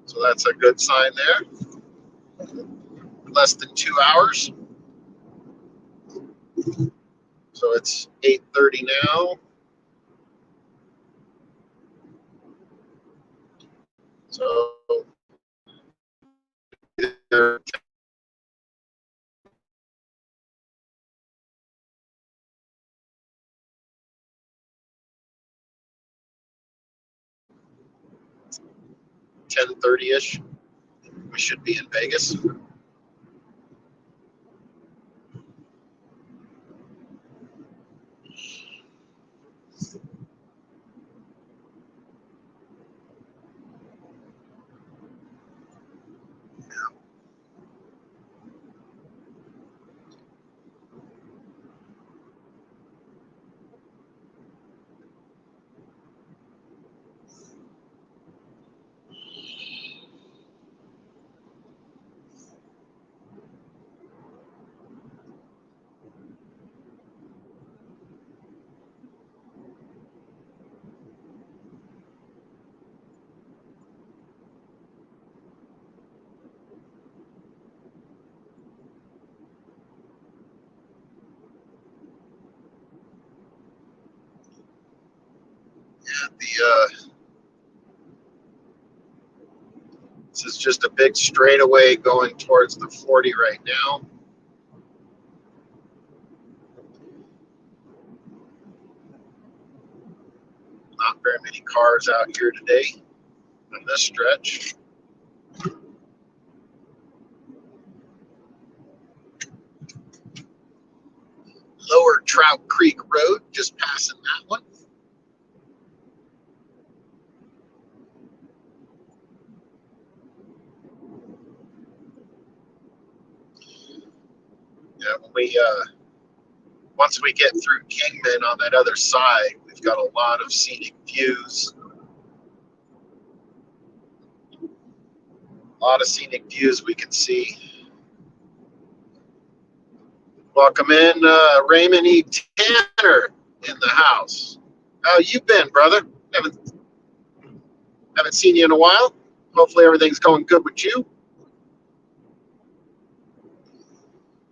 So that's a good sign there. Less than 2 hours. So it's 8:30 now. So either 10:30-ish, we should be in Vegas. This is just a big straightaway going towards the 40 right now. Not very many cars out here today on this stretch. Lower Trout Creek Road, just passing that one. Yeah, when we once we get through Kingman on that other side, we've got a lot of scenic views. A lot of scenic views we can see. Welcome in, Raymond E. Tanner in the house. How you been, brother? Haven't seen you in a while. Hopefully everything's going good with you.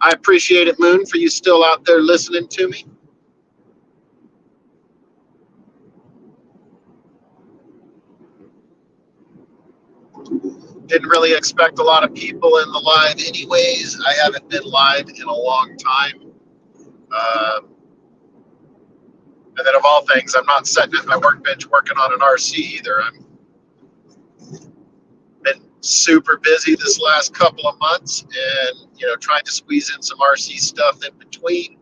I appreciate it, Moon, for you still out there listening to me. Didn't really expect a lot of people in the live anyways. I haven't been live in a long time. And then of all things, I'm not sitting at my workbench working on an RC either. I'm been super busy this last couple of months and, trying to squeeze in some RC stuff in between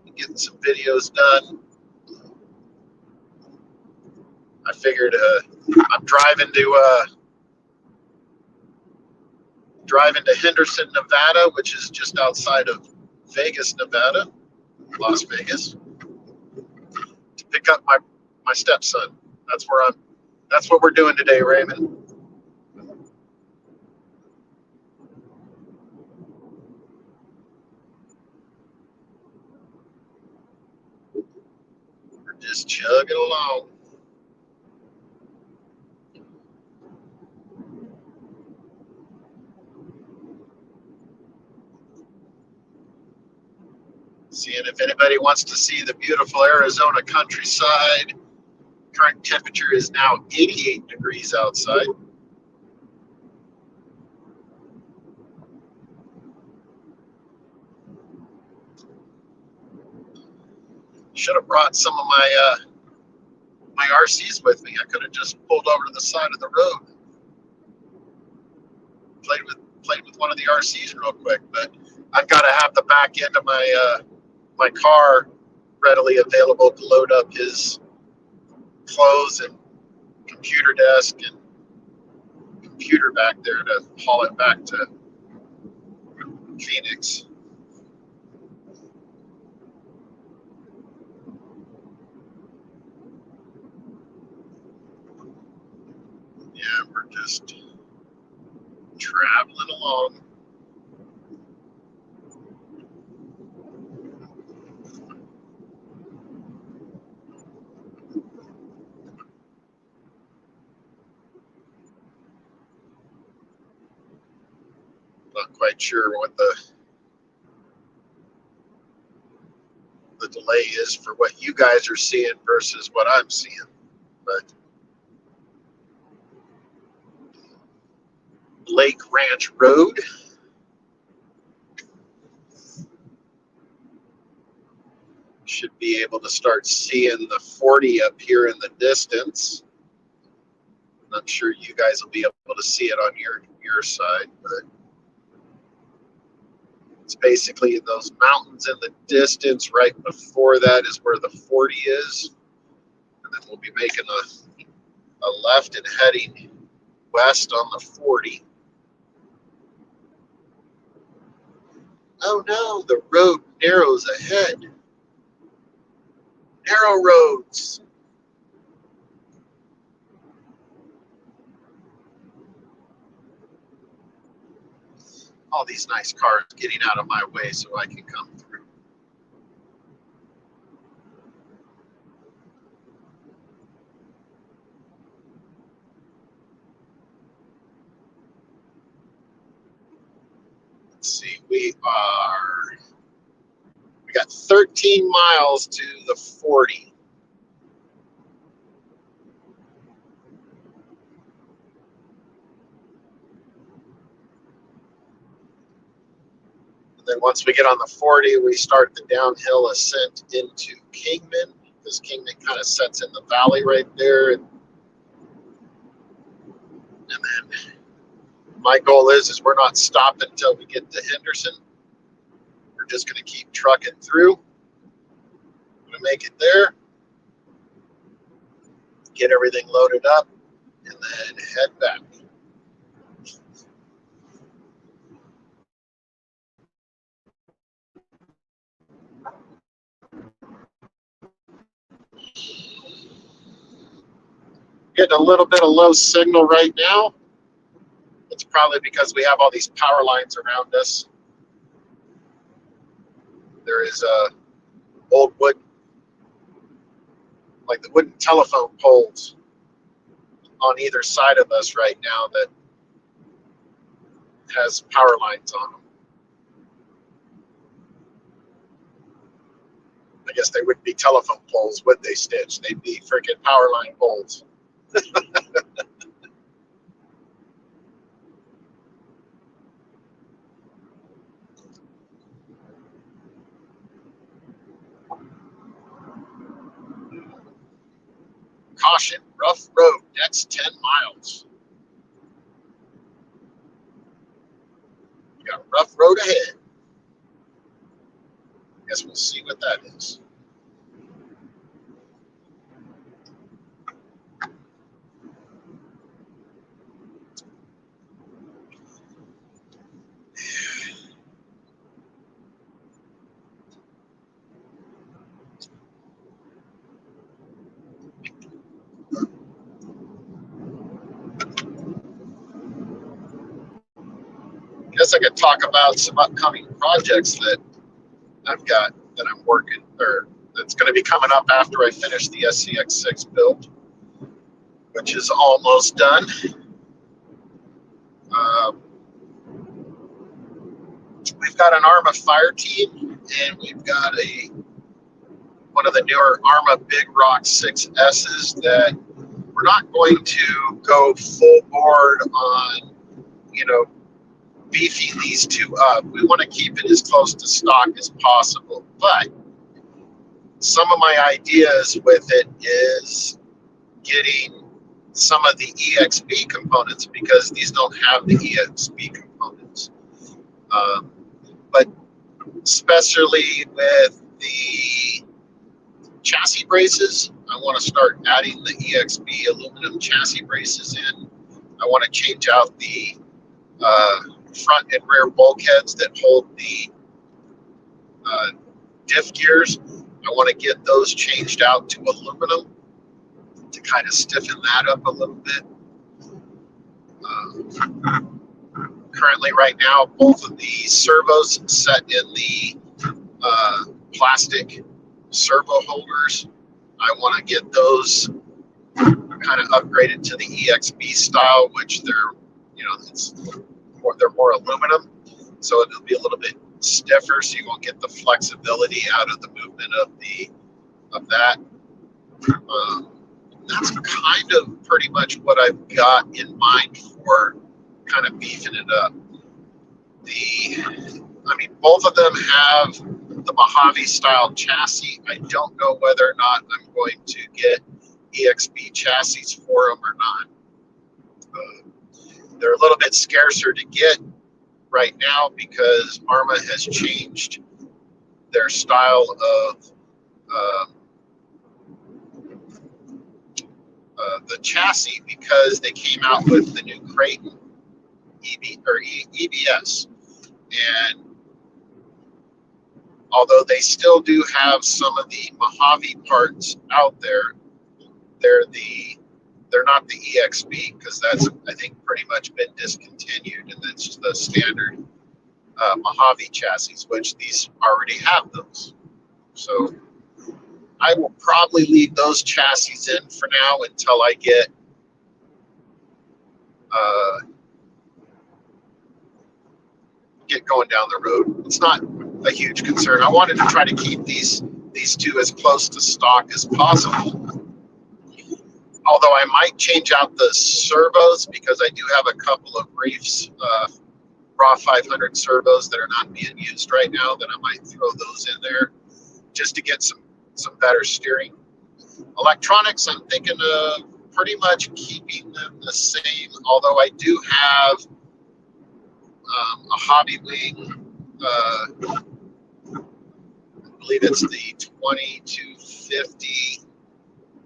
and getting some videos done. I figured I'm driving to Henderson, Nevada, which is just outside of Vegas, Nevada, Las Vegas. pick up my stepson. That's what we're doing today, Raymond. We're just chugging along. Seeing if anybody wants to see the beautiful Arizona countryside. Current temperature is now 88 degrees outside. Should have brought some of my RCs with me. I could have just pulled over to the side of the road, played with one of the RCs real quick. But I've got to have the back end of my car readily available to load up his clothes and computer desk and computer back there to haul it back to Phoenix. Yeah, we're just traveling along. Not quite sure what the delay is for what you guys are seeing versus what I'm seeing. But Lake Ranch Road. Should be able to start seeing the 40 up here in the distance. I'm sure you guys will be able to see it on your side, but it's basically in those mountains in the distance. Right before that is where the 40 is. And then we'll be making a left and heading west on the 40. Oh no, the road narrows ahead. Narrow roads. All these nice cars getting out of my way so I can come through. Let's see, we got 13 miles to the 40. And then once we get on the 40, we start the downhill ascent into Kingman, because Kingman kind of sets in the valley right there. And then my goal is we're not stopping until we get to Henderson. We're just going to keep trucking through. We're going to make it there, get everything loaded up, and then head back. Getting a little bit of low signal right now. It's probably because we have all these power lines around us. There is a old wood, like the wooden telephone poles on either side of us right now that has power lines on them. I guess they wouldn't be telephone poles, would they, Stitch? They'd be freaking power line poles. Caution, rough road, next 10 miles. We got a rough road ahead. Guess we'll see what that is. guess I could talk about some upcoming projects that I've got that I'm working, or that's going to be coming up after I finish the SCX6 build, which is almost done. We've got an ARMA fire team, and we've got one of the newer ARMA Big Rock 6S's that we're not going to go full board on, beefing these two up. We want to keep it as close to stock as possible. But some of my ideas with it is getting some of the EXP components, because these don't have the EXP components. But especially with the chassis braces, I want to start adding the EXP aluminum chassis braces in. I want to change out the front and rear bulkheads that hold the diff gears. I want to get those changed out to aluminum to kind of stiffen that up a little bit. Currently, right now, both of the servos set in the plastic servo holders. I want to get those kind of upgraded to the EXP style, which they're more aluminum, so it'll be a little bit stiffer, so you won't get the flexibility out of the movement of that. That's kind of pretty much what I've got in mind for kind of beefing it up. Both of them have the Mojave style chassis. I don't know whether or not I'm going to get EXP chassis for them or not. They're a little bit scarcer to get right now because ARMA has changed their style of the chassis, because they came out with the new Creighton EBS. And although they still do have some of the Mojave parts out there, they're not the EXP, because that's, I think, pretty much been discontinued, and that's just the standard Mojave chassis, which these already have those. So I will probably leave those chassis in for now until I get going down the road. It's not a huge concern. I wanted to try to keep these two as close to stock as possible. Although I might change out the servos, because I do have a couple of Reefs Raw 500 servos that are not being used right now, that I might throw those in there just to get some better steering. Electronics, I'm thinking of pretty much keeping them the same, although I do have a Hobbywing, I believe it's the 2250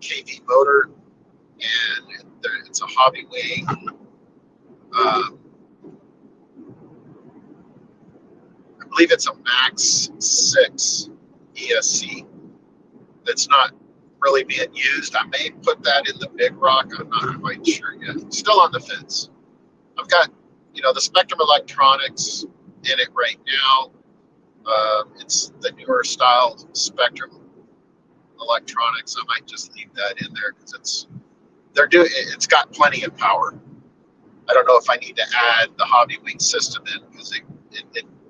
kV motor, and it's a Hobbywing. I believe it's a Max 6 ESC that's not really being used. I may put that in the Big Rock. I'm not quite sure yet. Still on the fence. I've got, the Spectrum Electronics in it right now. It's the newer style Spectrum Electronics. I might just leave that in there because it's got plenty of power. I don't know if I need to add the Hobbywing system in, because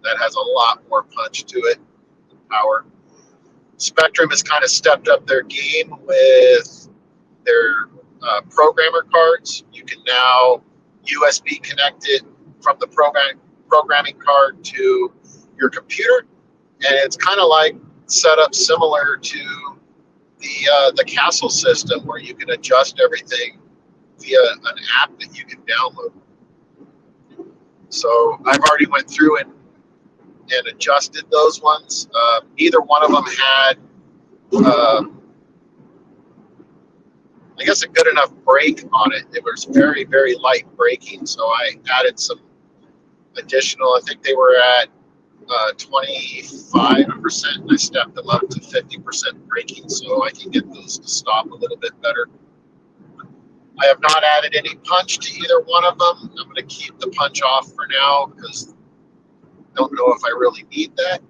that has a lot more punch to it than power. Spectrum has kind of stepped up their game with their programmer cards. You can now USB connect it from the programming card to your computer, and it's kind of like set up similar to the Castle system, where you can adjust everything via an app that you can download. So I've already went through and adjusted those ones. Neither one of them had, I guess, a good enough brake on it. It was very, very light braking, so I added some additional. I think they were at 25%, and I stepped them up to 50% braking, so I can get those to stop a little bit better. I have not added any punch to either one of them. I'm going to keep the punch off for now, because don't know if I really need that.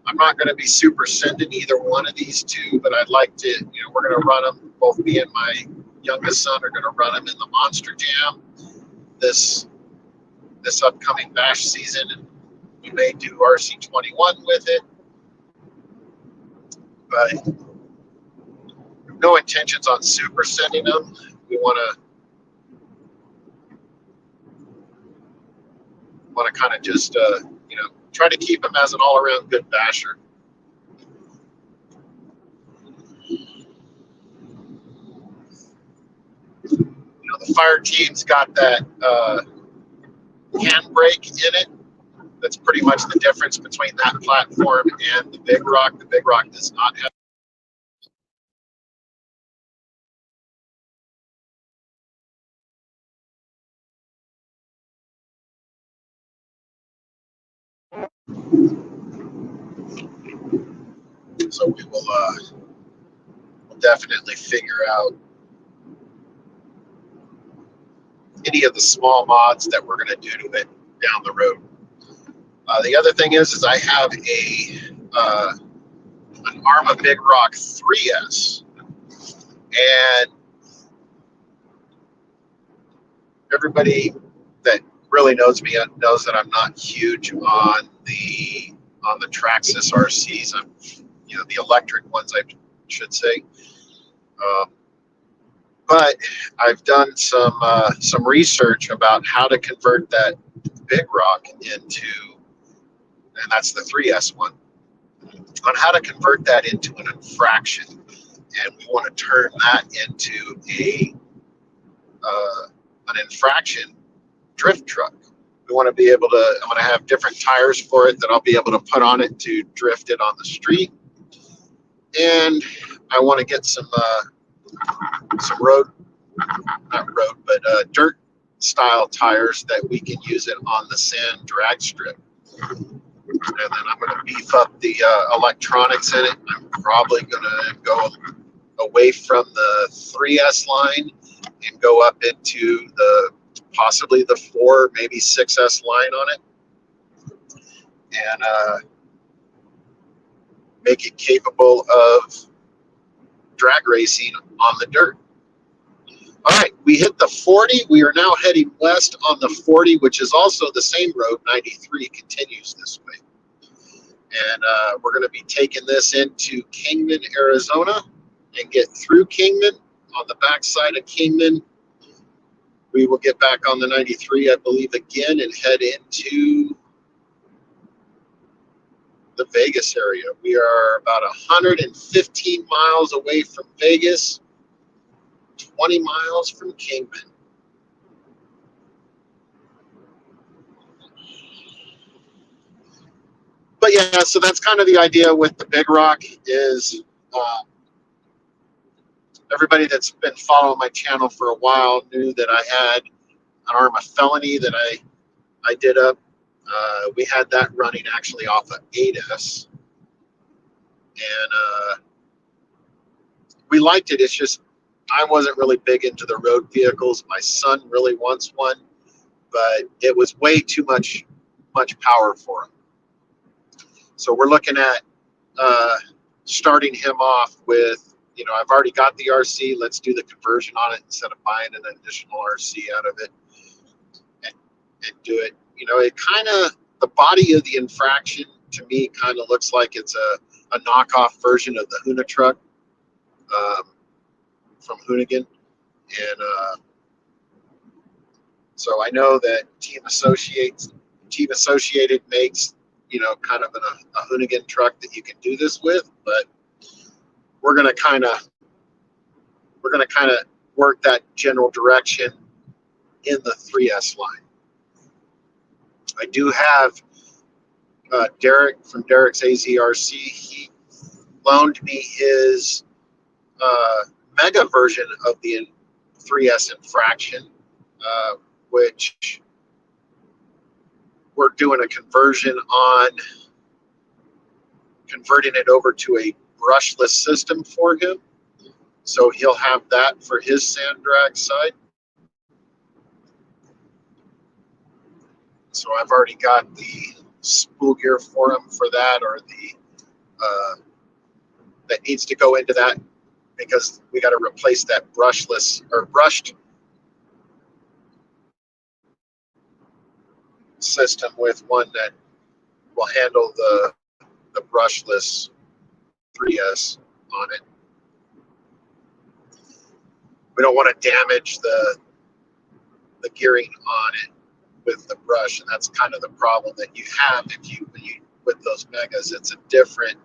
I'm not going to be super sending either one of these two, but I'd like to, we're going to run them. Both me and my youngest son are going to run them in the Monster Jam this upcoming bash season, and we may do RC21 with it, but no intentions on super sending them. We want to kind of just try to keep him as an all-around good basher. The fire team's got that handbrake in it. That's pretty much the difference between that platform and the Big Rock. The Big Rock does not have. So we will we'll definitely figure out any of the small mods that we're going to do to it down the road. The other thing is I have an Arrma Big Rock 3S, and everybody that really knows me knows that I'm not huge on the Traxxas RCs. I'm, the electric ones, I should say. But I've done some research about how to convert that Big Rock into, and that's the 3S one, on how to convert that into an infraction, and we want to turn that into an infraction drift truck. We want to be able to. I'm going to have different tires for it that I'll be able to put on it to drift it on the street, and I want to get some dirt style tires that we can use it on the sand drag strip. And then I'm going to beef up the electronics in it. I'm probably going to go away from the 3S line and go up into possibly the 4, maybe 6S line on it, and make it capable of drag racing on the dirt. All right, we hit the 40. We are now heading west on the 40, which is also the same road. 93 continues this way. And we're going to be taking this into Kingman, Arizona, and get through Kingman. On the backside of Kingman, we will get back on the 93, I believe, again, and head into the Vegas area. We are about 115 miles away from Vegas, 20 miles from Kingman. But yeah, so that's kind of the idea with the Big Rock is everybody that's been following my channel for a while knew that I had an Arrma Felony that I did up. We had that running actually off of 8S. And we liked it. It's just I wasn't really big into the road vehicles. My son really wants one, but it was way too much power for him. So we're looking at starting him off with, I've already got the RC. Let's do the conversion on it instead of buying an additional RC out of it and do it. It kind of, the body of the infraction to me kind of looks like it's a knockoff version of the Huna truck from Hoonigan. And so I know that Team Associated makes, kind of a Hoonigan truck that you can do this with, but we're going to kind of work that general direction in the 3S line. I do have Derek from Derek's AZRC. He loaned me his mega version of the 3S infraction, which we're doing a conversion on, converting it over to a brushless system for him. So he'll have that for his sand drag side. So I've already got the spool gear for them for that, or the that needs to go into that, because we got to replace that brushless or brushed system with one that will handle the brushless 3S on it. We don't want to damage the gearing on it with the brush, and that's kind of the problem that you have if you with those Megas. It's a different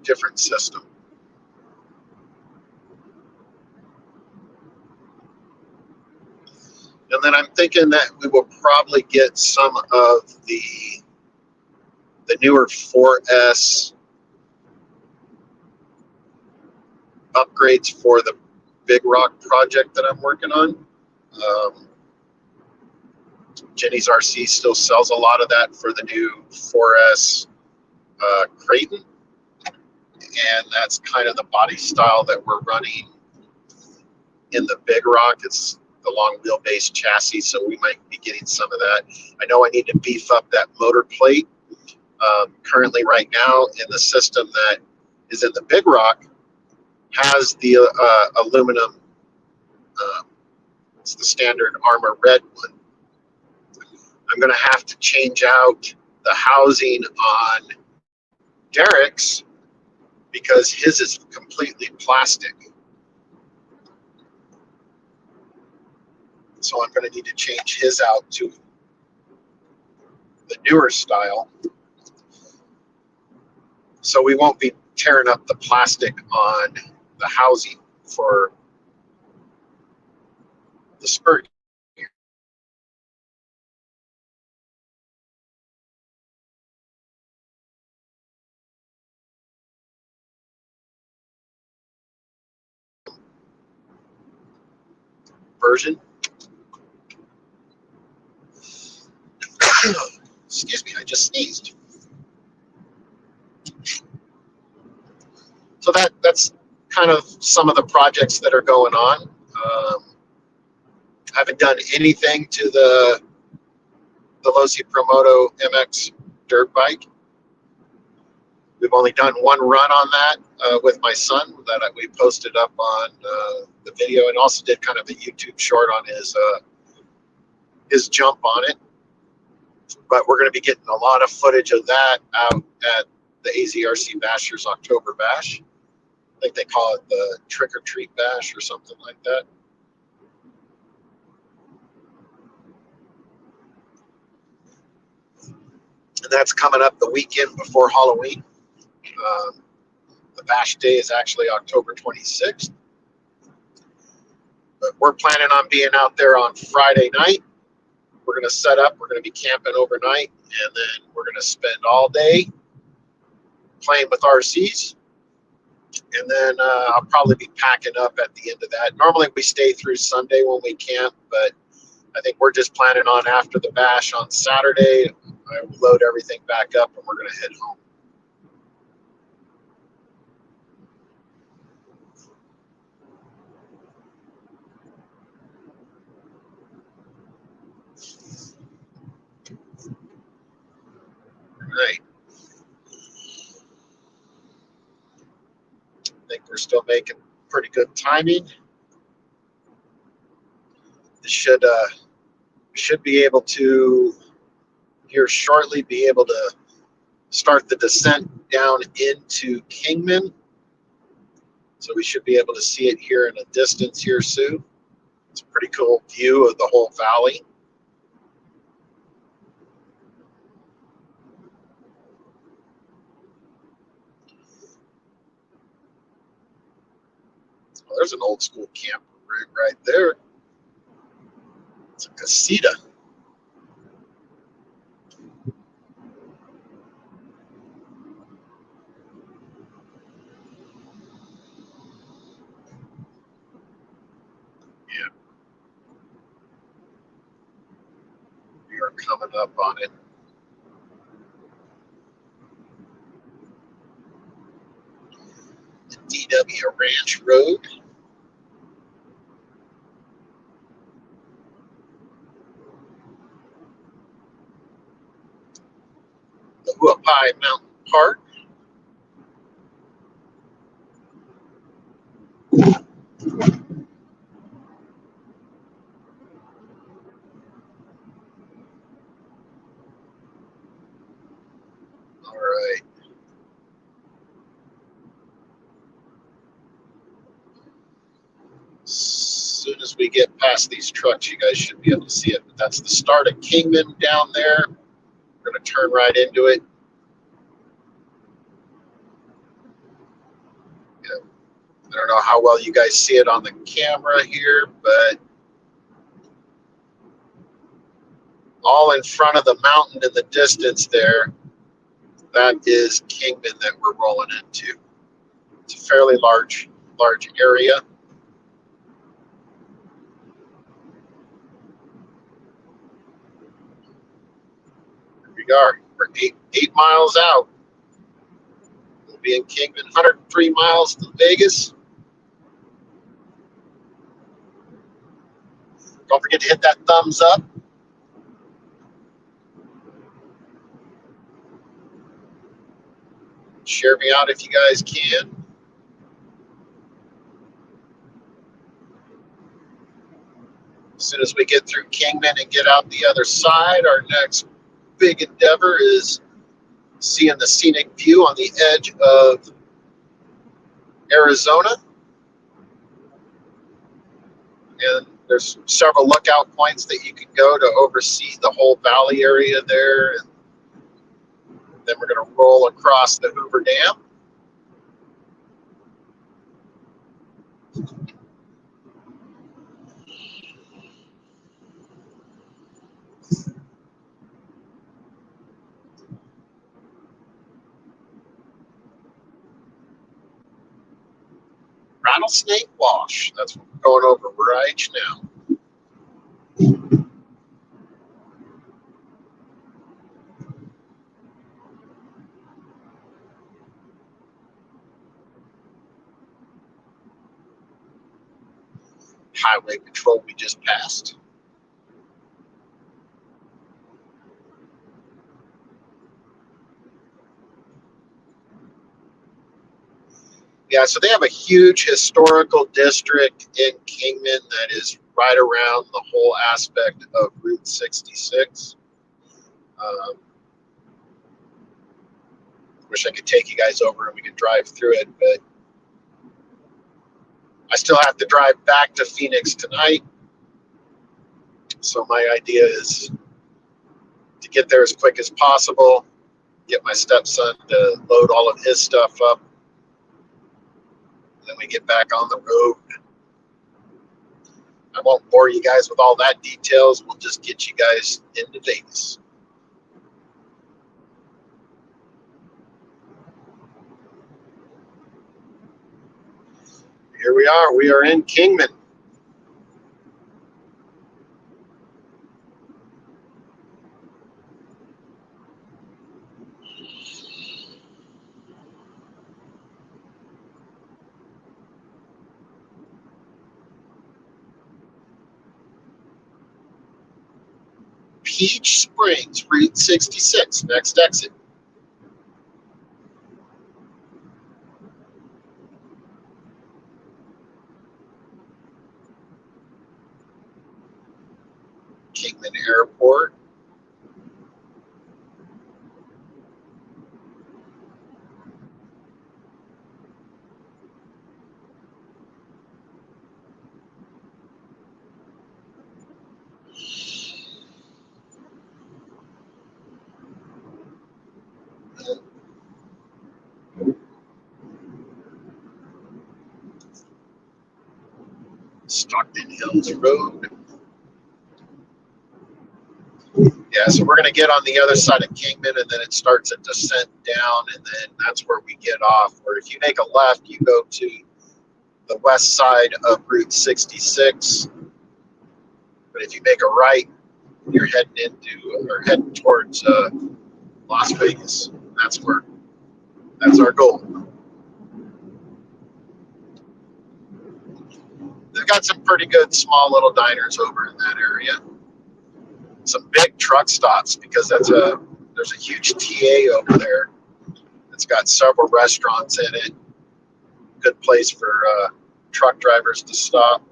different system. And then I'm thinking that we will probably get some of the newer 4S upgrades for the Big Rock project that I'm working on. Jenny's RC still sells a lot of that for the new 4S Creighton, and that's kind of the body style that we're running in the Big Rock. It's the long wheelbase chassis, so we might be getting some of that. I know I need to beef up that motor plate. Currently, right now, in the system that is in the Big Rock, has the aluminum. It's the standard Armor Red one. I'm going to have to change out the housing on Derek's because his is completely plastic. So I'm going to need to change his out to the newer style. So we won't be tearing up the plastic on the housing for the spur. Version. Excuse me, I just sneezed. So that's kind of some of the projects that are going on. Haven't done anything to the Losi Promoto MX dirt bike. We've only done one run on that with my son that we posted up on the video, and also did kind of a YouTube short on his jump on it. But we're going to be getting a lot of footage of that out at the AZRC Bashers October Bash. I think they call it the Trick or Treat Bash or something like that. And that's coming up the weekend before Halloween. The Bash Day is actually October 26th. But we're planning on being out there on Friday night. We're going to set up. We're going to be camping overnight. And then we're going to spend all day playing with RCs. And then I'll probably be packing up at the end of that. Normally we stay through Sunday when we camp, but I think we're just planning on after the bash on Saturday, I load everything back up and we're going to head home. All right. I think we're still making pretty good timing. This should be able to, here shortly, be able to start the descent down into Kingman. So we should be able to see it here in a distance here soon. It's a pretty cool view of the whole valley. Well, there's an old school camper rig right there. It's a casita. Yeah. We are coming up on it. The DW Ranch Road. High Mountain Park. All right. As soon as we get past these trucks, you guys should be able to see it. But that's the start of Kingman down there. We're going to turn right into it. Yeah. I don't know how well you guys see it on the camera here, but all in front of the mountain in the distance there, that is Kingman that we're rolling into. It's a fairly large area. Here we are. We're eight miles out. We'll be in Kingman, 103 miles to Vegas. Don't forget to hit that thumbs up. Share me out if you guys can. As soon as we get through Kingman and get out the other side, our next big endeavor is seeing the scenic view on the edge of Arizona. And there's several lookout points that you can go to oversee the whole valley area there. And then we're going to roll across the Hoover Dam. Rattlesnake Wash. That's what we're going over right now. Highway patrol we just passed. Yeah, so they have a huge historical district in Kingman that is right around the whole aspect of Route 66. Wish I could take you guys over and we could drive through it, but I still have to drive back to Phoenix tonight. So my idea is to get there as quick as possible, get my stepson to load all of his stuff up, and then we get back on the road. I won't bore you guys with all that details. We'll just get you guys into Vegas. Here we are. We are in Kingman. Peach Springs, Route 66, next exit. Kingman Airport. Stockton Hills Road. Yeah, so we're going to get on the other side of Kingman, and then it starts a descent down, and then that's where we get off. Or if you make a left, you go to the west side of Route 66. But if you make a right, you're heading towards Las Vegas. That's our goal. They've got some pretty good small little diners over in that area. Some big truck stops because that's a There's a huge TA over there. It's got several restaurants in it. Good place for truck drivers to stop.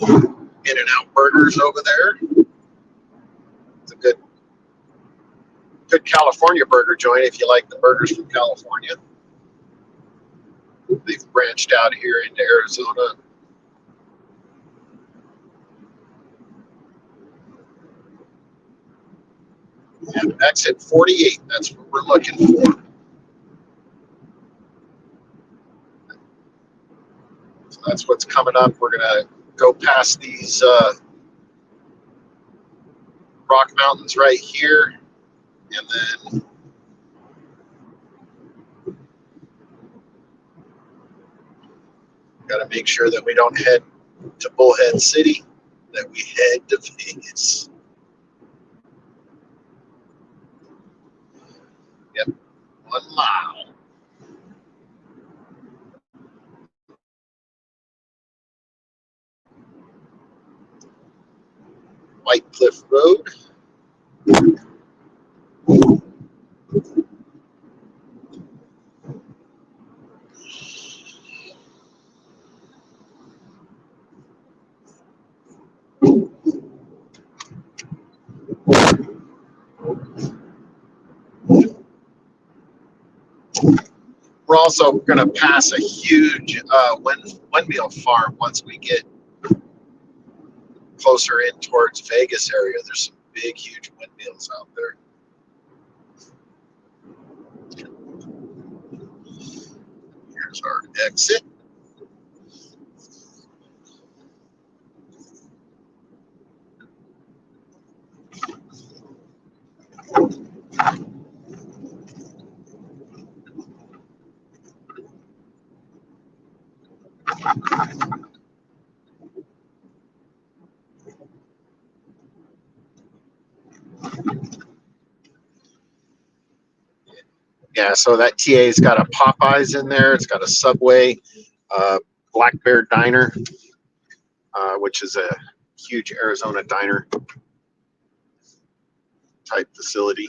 In-N-Out Burgers over there. It's a good California burger joint if you like the burgers from California. They've branched out here into Arizona. And exit 48, that's what we're looking for. So that's what's coming up. We're going to go past these rock mountains right here. And then got to make sure that we don't head to Bullhead City, that we head to Vegas. Yep, 1 mile. White Cliff Road. We're also going to pass a huge windmill farm once we get closer in towards Vegas area. There's some big, huge windmills out there. Here's our exit. Yeah, so that TA's got a Popeyes in there. It's got a Subway, Black Bear Diner, which is a huge Arizona diner type facility.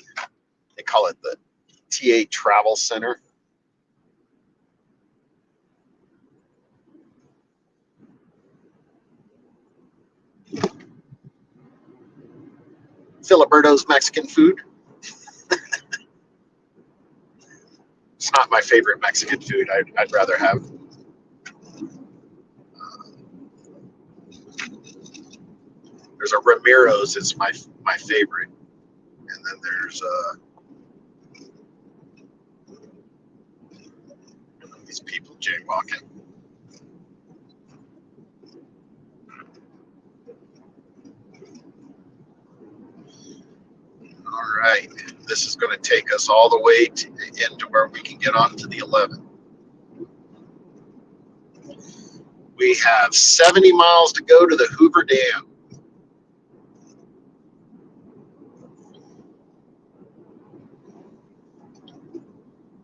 They call it the TA Travel Center. Filiberto's Mexican food. It's not my favorite Mexican food. I'd rather have there's a Ramiro's is my favorite, and then there's these people jaywalking. All right, this is going to take us all the way into where we can get onto the 11. We have 70 miles to go to the Hoover Dam.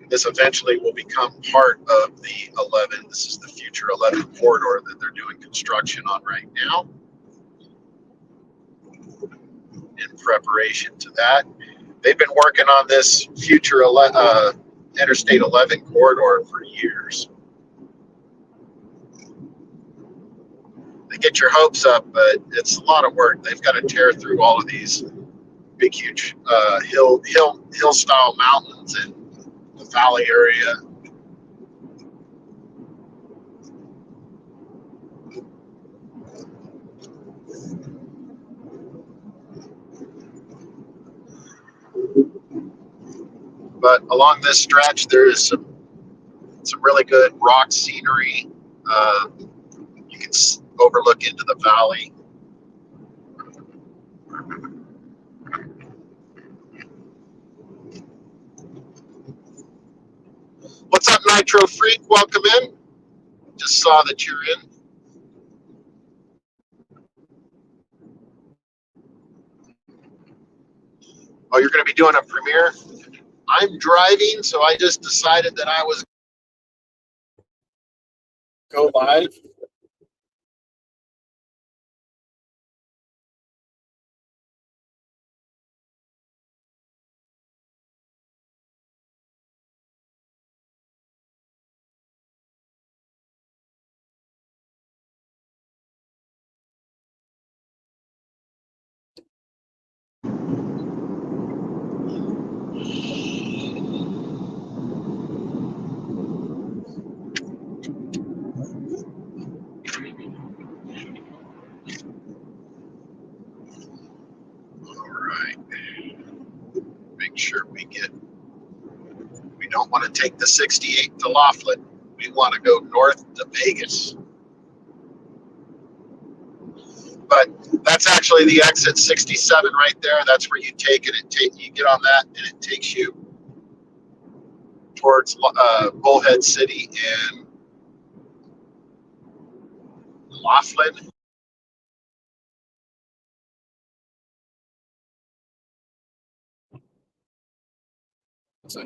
This eventually will become part of the 11. This is the future 11 corridor that they're doing construction on right now. In preparation to that, they've been working on this future Interstate 11 corridor for years. They get your hopes up, but it's a lot of work. They've got to tear through all of these big, huge hill style mountains and the valley area. But along this stretch, there is some really good rock scenery. You can overlook into the valley. What's up, Nitro Freak? Welcome in. Just saw that you're in. Oh, you're going to be doing a premiere? I'm driving, so I just decided that I was go live. All right. Make sure we don't want to take the 68 to Laughlin. We want to go north to Vegas. But that's actually the exit 67 right there. That's where you take it. You get on that, and it takes you towards Bullhead City and Laughlin. So,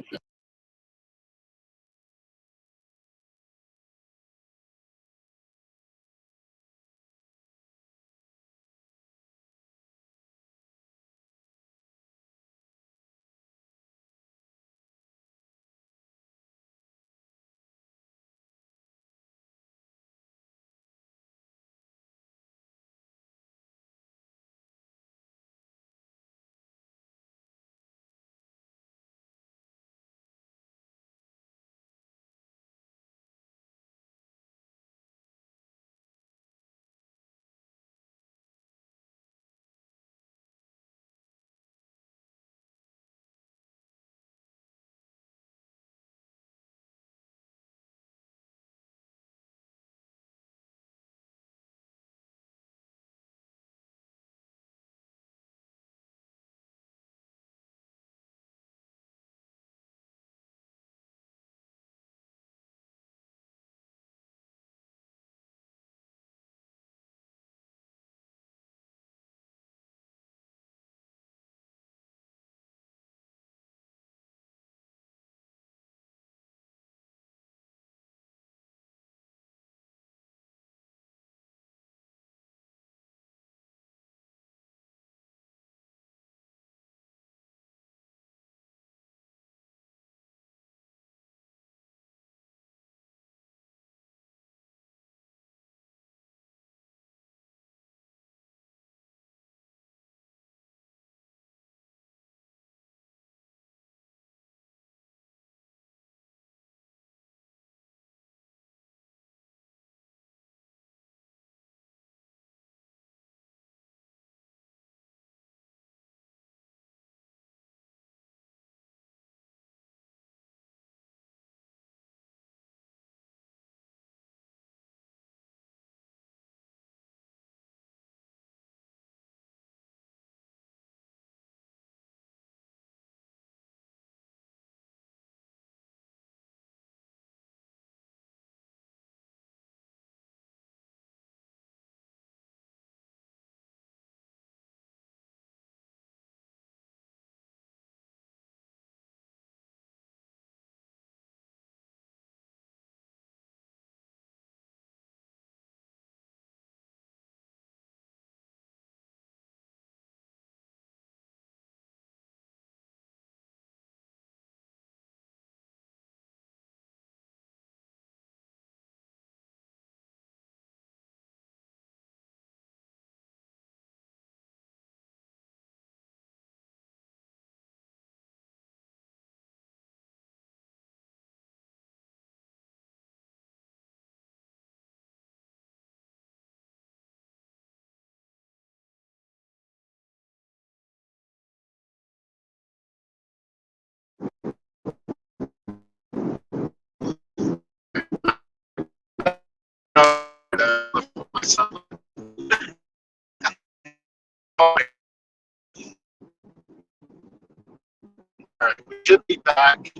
we should be back.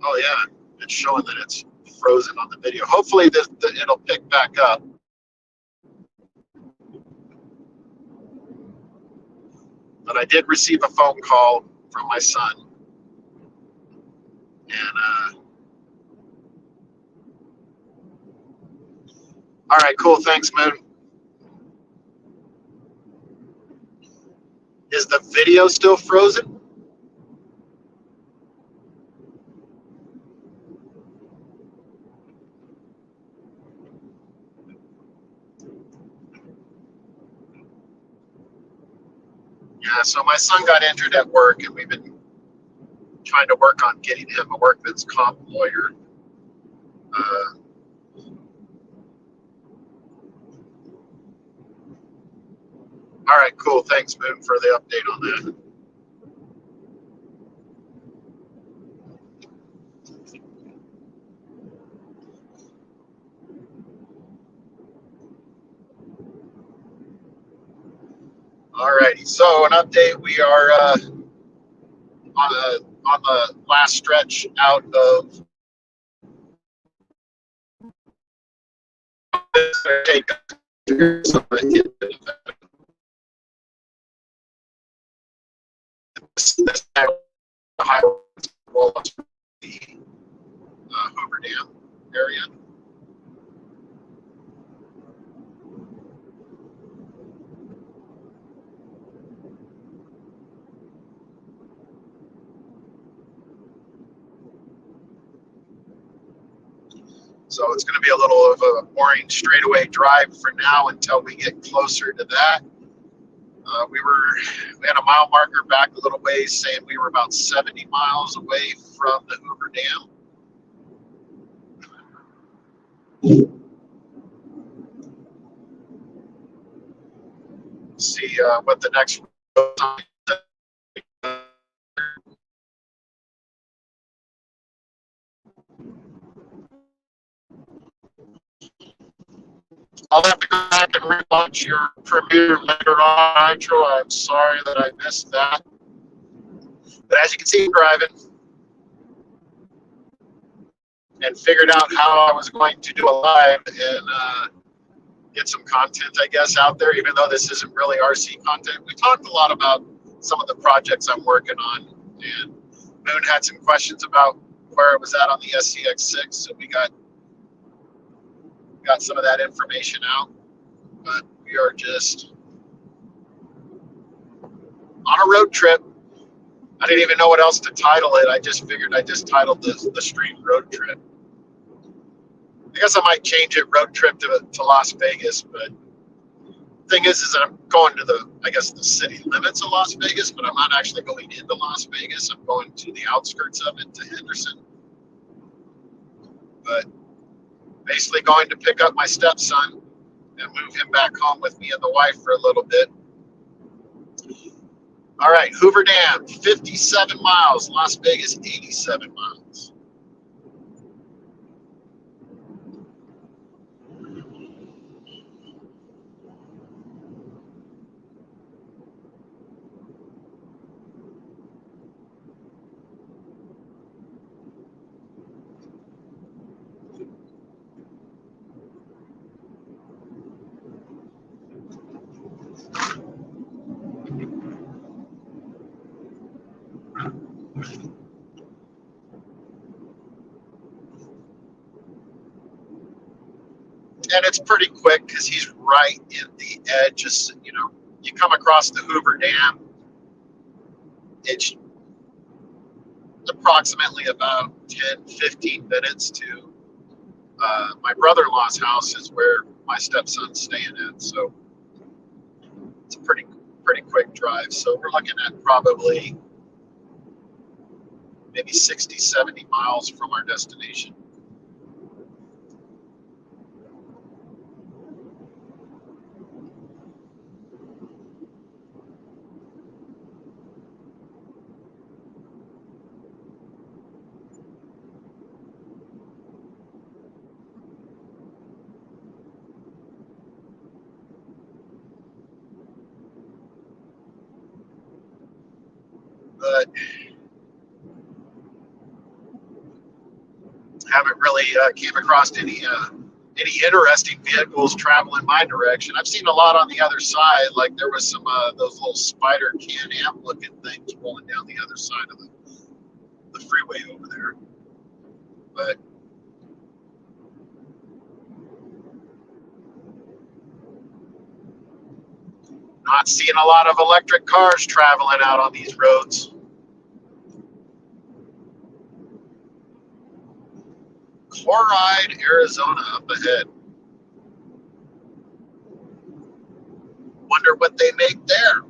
Oh yeah, it's showing that it's frozen on the video. Hopefully it'll pick back up. but I did receive a phone call from my son, and all right, cool, thanks, Moon. Is the video still frozen? Yeah, so my son got injured at work, and we've been trying to work on getting him a workman's comp lawyer. All right, cool. Thanks, Moon, for the update on that. All righty. So an update. We are on the last stretch out of take this highway the Hoover Dam area. So it's going to be a little of a boring straightaway drive for now until we get closer to that. We had a mile marker back a little ways saying we were about 70 miles away from the Hoover Dam. See what the next time. I'll have to go back and relaunch your Premiere later on, Nitro. I'm sorry that I missed that. But as you can see, I'm driving and figured out how I was going to do a live and get some content, I guess, out there, even though this isn't really RC content. We talked a lot about some of the projects I'm working on, and Moon had some questions about where it was at on the SCX6, so we got some of that information out. But we are just on a road trip. I didn't even know what else to title it. I just figured I just titled the stream road trip. I guess I might change it road trip to Las Vegas, but the thing is I'm going to the city limits of Las Vegas, but I'm not actually going into Las Vegas. I'm going to the outskirts of it, to Henderson. But basically going to pick up my stepson and move him back home with me and the wife for a little bit. All right, Hoover Dam, 57 miles. Las Vegas, 87 miles. And it's pretty quick because he's right in the edge. Just, you come across the Hoover Dam, it's approximately about 10, 15 minutes to my brother-in-law's house is where my stepson's staying at. So it's a pretty quick drive. So we're looking at probably maybe 60, 70 miles from our destination. But haven't really came across any any interesting vehicles travel in my direction. I've seen a lot on the other side, like there was some those little spider Can-Am looking things rolling down the other side of the freeway over there. But not seeing a lot of electric cars traveling out on these roads. Chloride, Arizona up ahead. Wonder what they make there.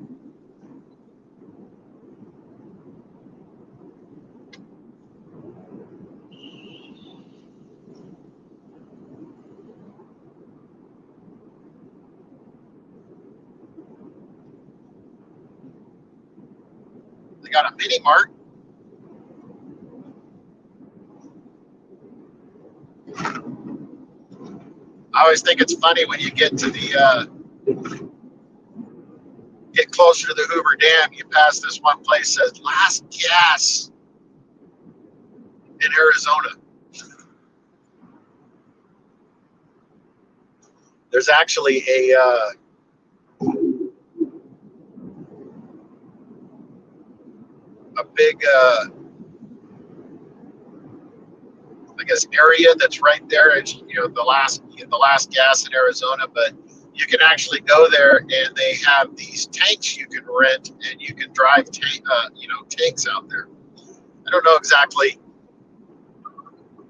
They got a mini mart. I always think it's funny when you get to the get closer to the Hoover Dam, you pass this one place that says "Last Gas" in Arizona. There's actually a big I guess area that's right there. It's the last gas in Arizona, but you can actually go there and they have these tanks you can rent and you can drive tanks out there. I don't know exactly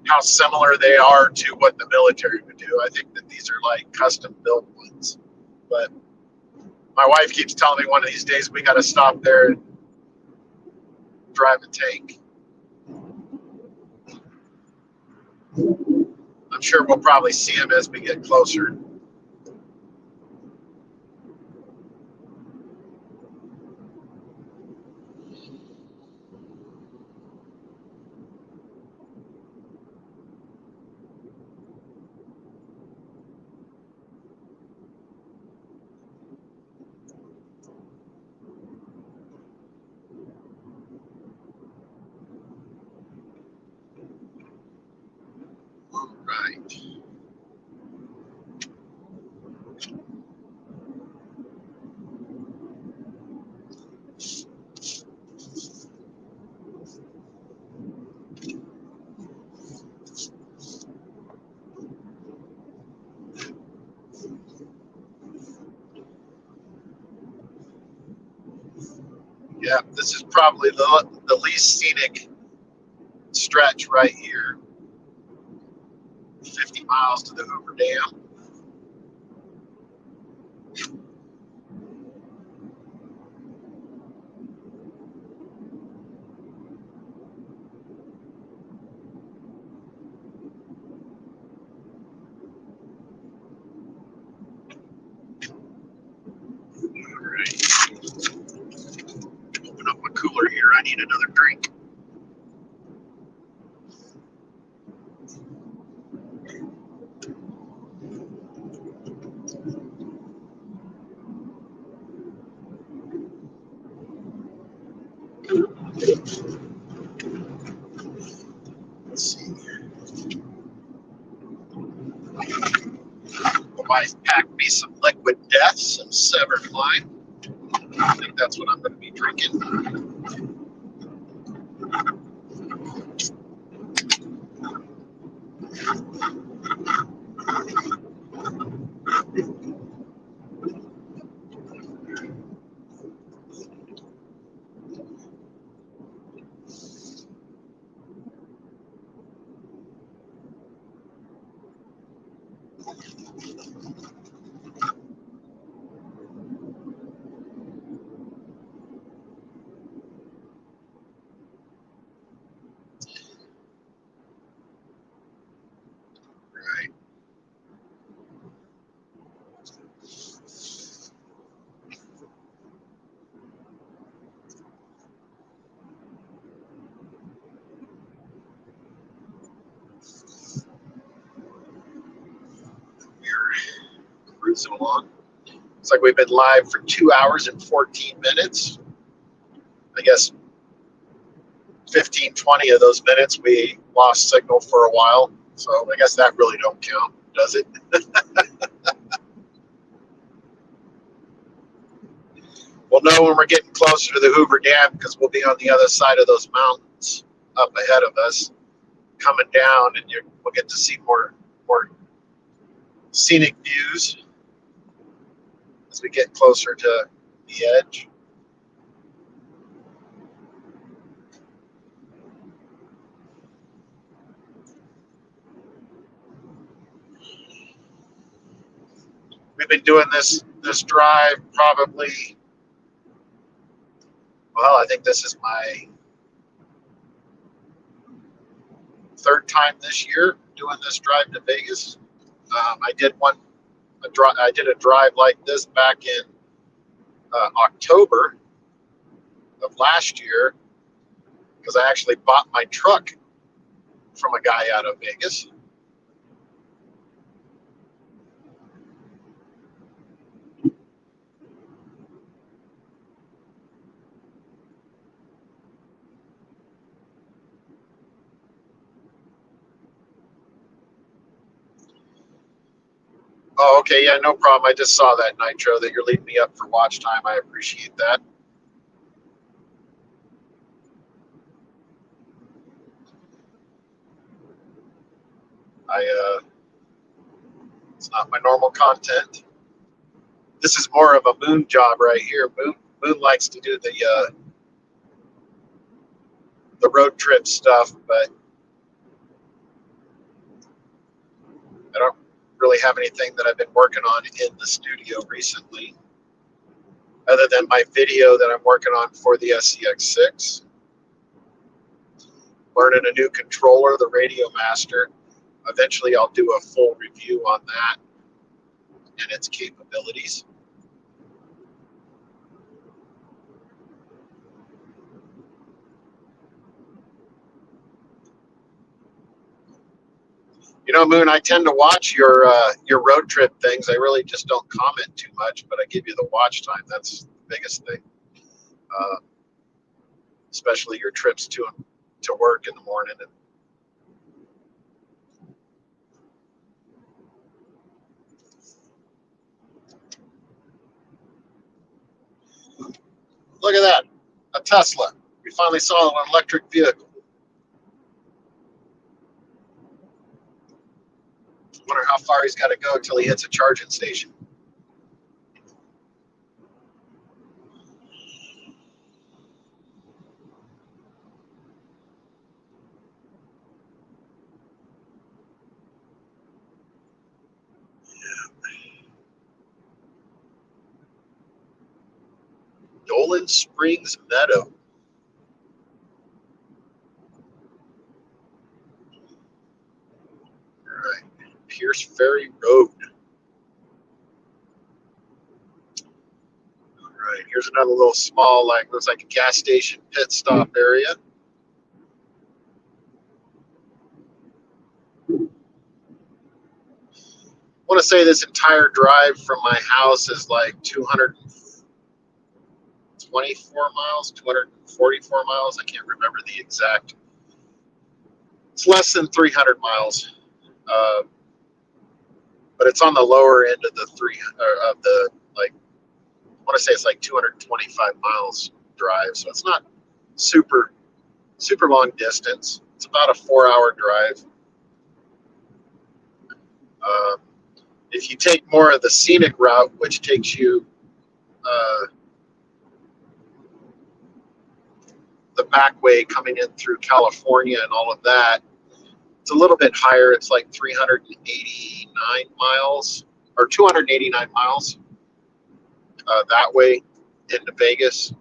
how similar they are to what the military would do. I think that these are like custom built ones, but my wife keeps telling me one of these days we got to stop there and drive a tank. I'm sure we'll probably see them as we get closer. Right. Yeah, this is probably the least scenic stretch right here. 50 miles to the Hoover Dam. All right. Open up my cooler here. I need another drink. Let's see. My wife packed me some Liquid Death, some Severed Line. I think that's what I'm going to be drinking. Right. We're cruising along. It's like we've been live for 2 hours and 14 minutes. I guess 15, 20 of those minutes we lost signal for a while. So I guess that really don't count. does it? We'll know when we're getting closer to the Hoover Dam because we'll be on the other side of those mountains up ahead of us, coming down, and we'll get to see more scenic views as we get closer to the edge. We've been doing this drive probably, well, I think this is my third time this year doing this drive to Vegas. I did a drive like this back in October of last year because I actually bought my truck from a guy out of Vegas. Oh, okay, yeah, no problem. I just saw that, Nitro, that you're leading me up for watch time. I appreciate that. It's not my normal content. This is more of a Moon job right here. Moon likes to do the road trip stuff, but I don't really have anything that I've been working on in the studio recently, other than my video that I'm working on for the SCX6. Learning a new controller, the Radio Master. Eventually, I'll do a full review on that and its capabilities. You know, Moon, I tend to watch your road trip things. I really just don't comment too much, but I give you the watch time. That's the biggest thing. Especially your trips to work in the morning. Look at that, a Tesla. We finally saw an electric vehicle. Wonder how far he's got to go until he hits a charging station. Dolan Springs Meadow. All right, Pierce Ferry Road. All right, here's another little small, looks like a gas station pit stop area. I want to say this entire drive from my house is like 224 miles, 244 miles. I can't remember the exact. It's less than 300 miles, but it's on the lower end of the I want to say it's like 225 miles drive, so it's not super long distance. It's about a 4-hour drive. If you take more of the scenic route, which takes you the back way coming in through California and all of that, it's a little bit higher. It's like 389 miles or 289 miles that way into Vegas.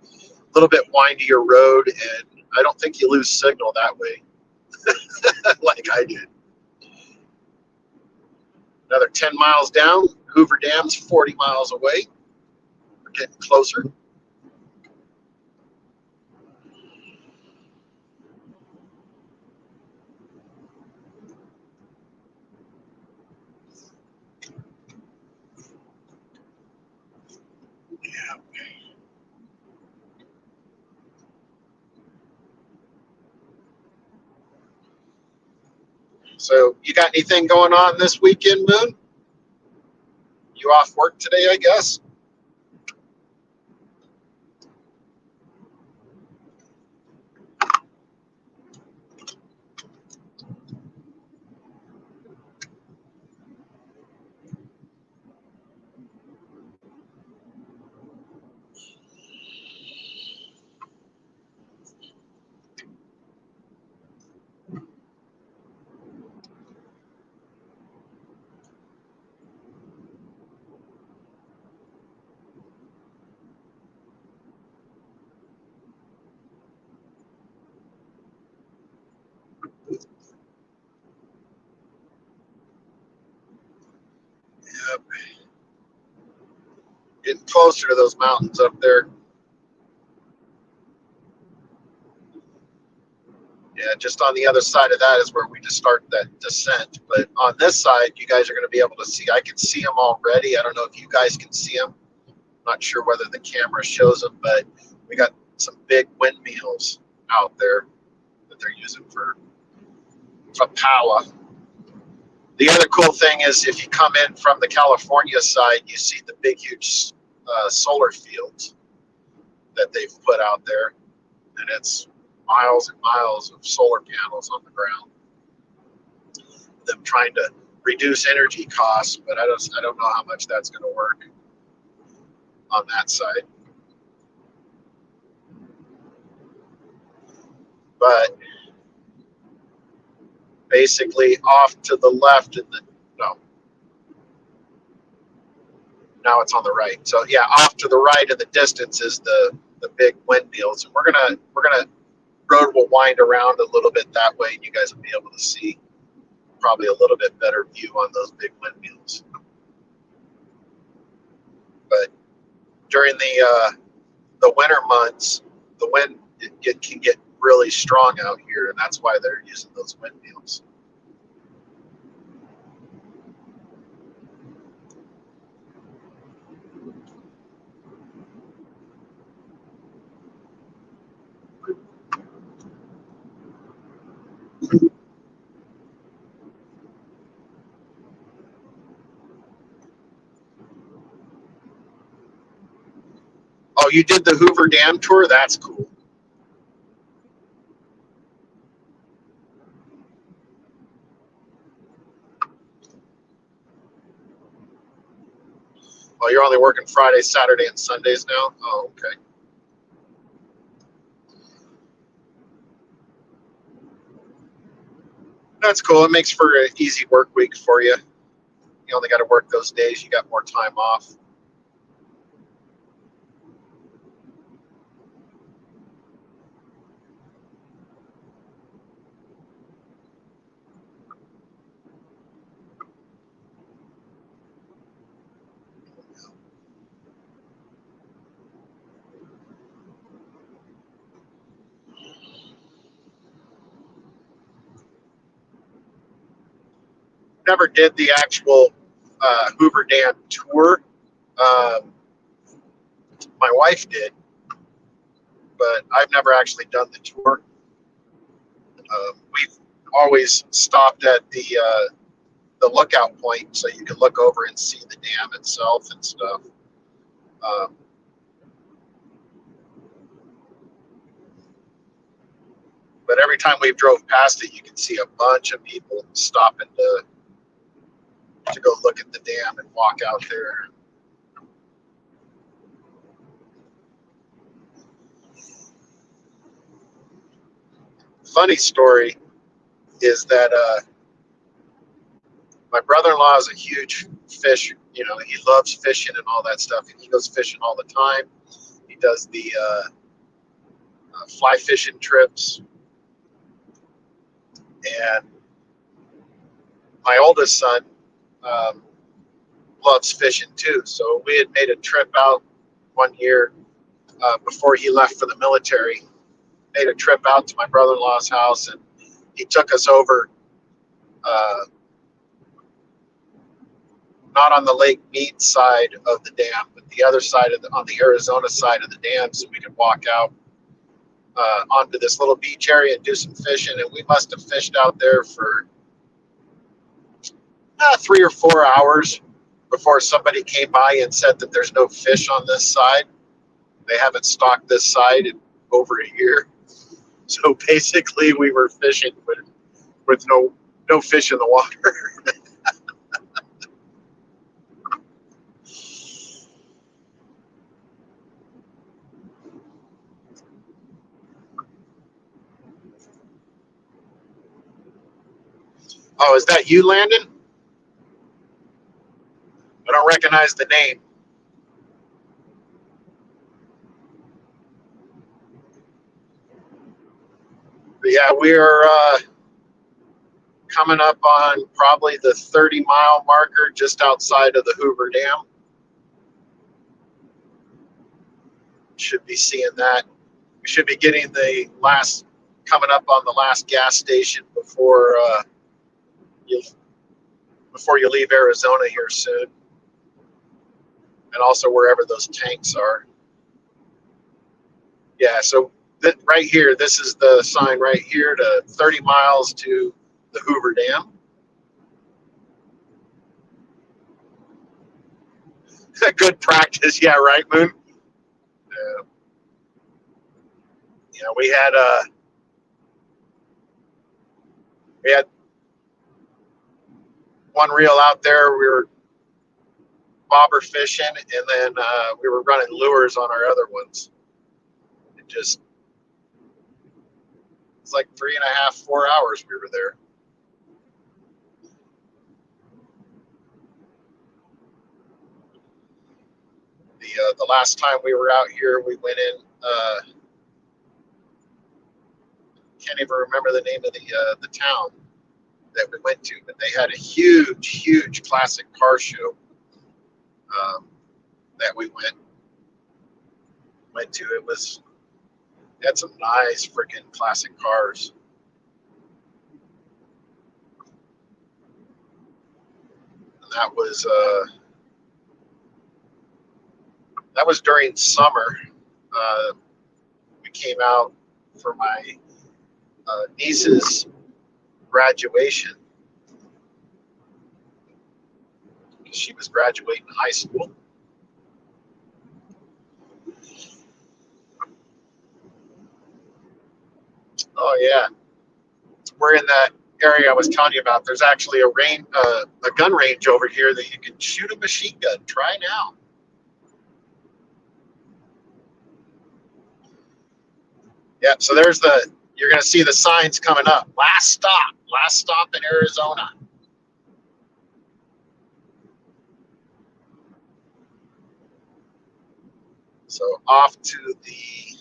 A little bit windier road, and I don't think you lose signal that way like I did. Another 10 miles down, Hoover Dam's 40 miles away. We're getting closer. So you got anything going on this weekend, Moon? You off work today, I guess? Yep. Getting closer to those mountains up there. Yeah, just on the other side of that is where we just start that descent. But on this side, you guys are going to be able to see. I can see them already. I don't know if you guys can see them. I'm not sure whether the camera shows them, but we got some big windmills out there that they're using for power. The other cool thing is if you come in from the California side, you see the big, huge solar fields that they've put out there, and it's miles and miles of solar panels on the ground. Them trying to reduce energy costs, but I don't know how much that's going to work on that side. But basically, off to the left, and no, now it's on the right. So yeah, off to the right in the distance is the big windmills, and we're gonna road will wind around a little bit that way, and you guys will be able to see probably a little bit better view on those big windmills. But during the winter months, the wind it can get really strong out here, and that's why they're using those windmills. Oh, you did the Hoover Dam tour? That's cool. Oh, you're only working Fridays, Saturday, and Sundays now? Oh, okay. That's cool. It makes for an easy work week for you. You only got to work those days. You got more time off. Never did the actual Hoover Dam tour. Um, my wife did, but I've never actually done the tour. We've always stopped at the lookout point so you can look over and see the dam itself and stuff. Um, but every time we've drove past it, you can see a bunch of people stopping to go look at the dam and walk out there. Funny story is that my brother-in-law is a huge fish. You know, he loves fishing and all that stuff. And he goes fishing all the time. He does the fly fishing trips. And my oldest son um, loves fishing too. So we had made a trip out one year before he left for the military. Made a trip out to my brother-in-law's house, and he took us over. Not on the Lake Mead side of the dam, but the other side on the Arizona side of the dam, so we could walk out onto this little beach area and do some fishing. And we must have fished out there for 3 or 4 hours before somebody came by and said that there's no fish on this side. They haven't stocked this side in over a year. So basically, we were fishing with no fish in the water. Oh, is that you, Landon? I don't recognize the name. But yeah, we're coming up on probably the 30-mile marker just outside of the Hoover Dam. Should be seeing that. We should be getting coming up on the last gas station you before you leave Arizona here soon, and also wherever those tanks are. Yeah, so right here, this is the sign right here to 30 miles to the Hoover Dam. Good practice, yeah, right, Moon? Yeah, yeah, we had one reel out there. We were bobber fishing, and then we were running lures on our other ones. It's like 3.5, 4 hours we were there. The last time we were out here, we went in. Can't even remember the name of the town that we went to, but they had a huge classic car show that we went to. It had some nice freaking classic cars. And that was during summer. We came out for my niece's graduation because she was graduating high school. Oh yeah, we're in that area I was telling you about. There's actually a gun range over here that you can shoot a machine gun. Try now. Yeah, so you're going to see the signs coming up. Last stop in Arizona. So off to the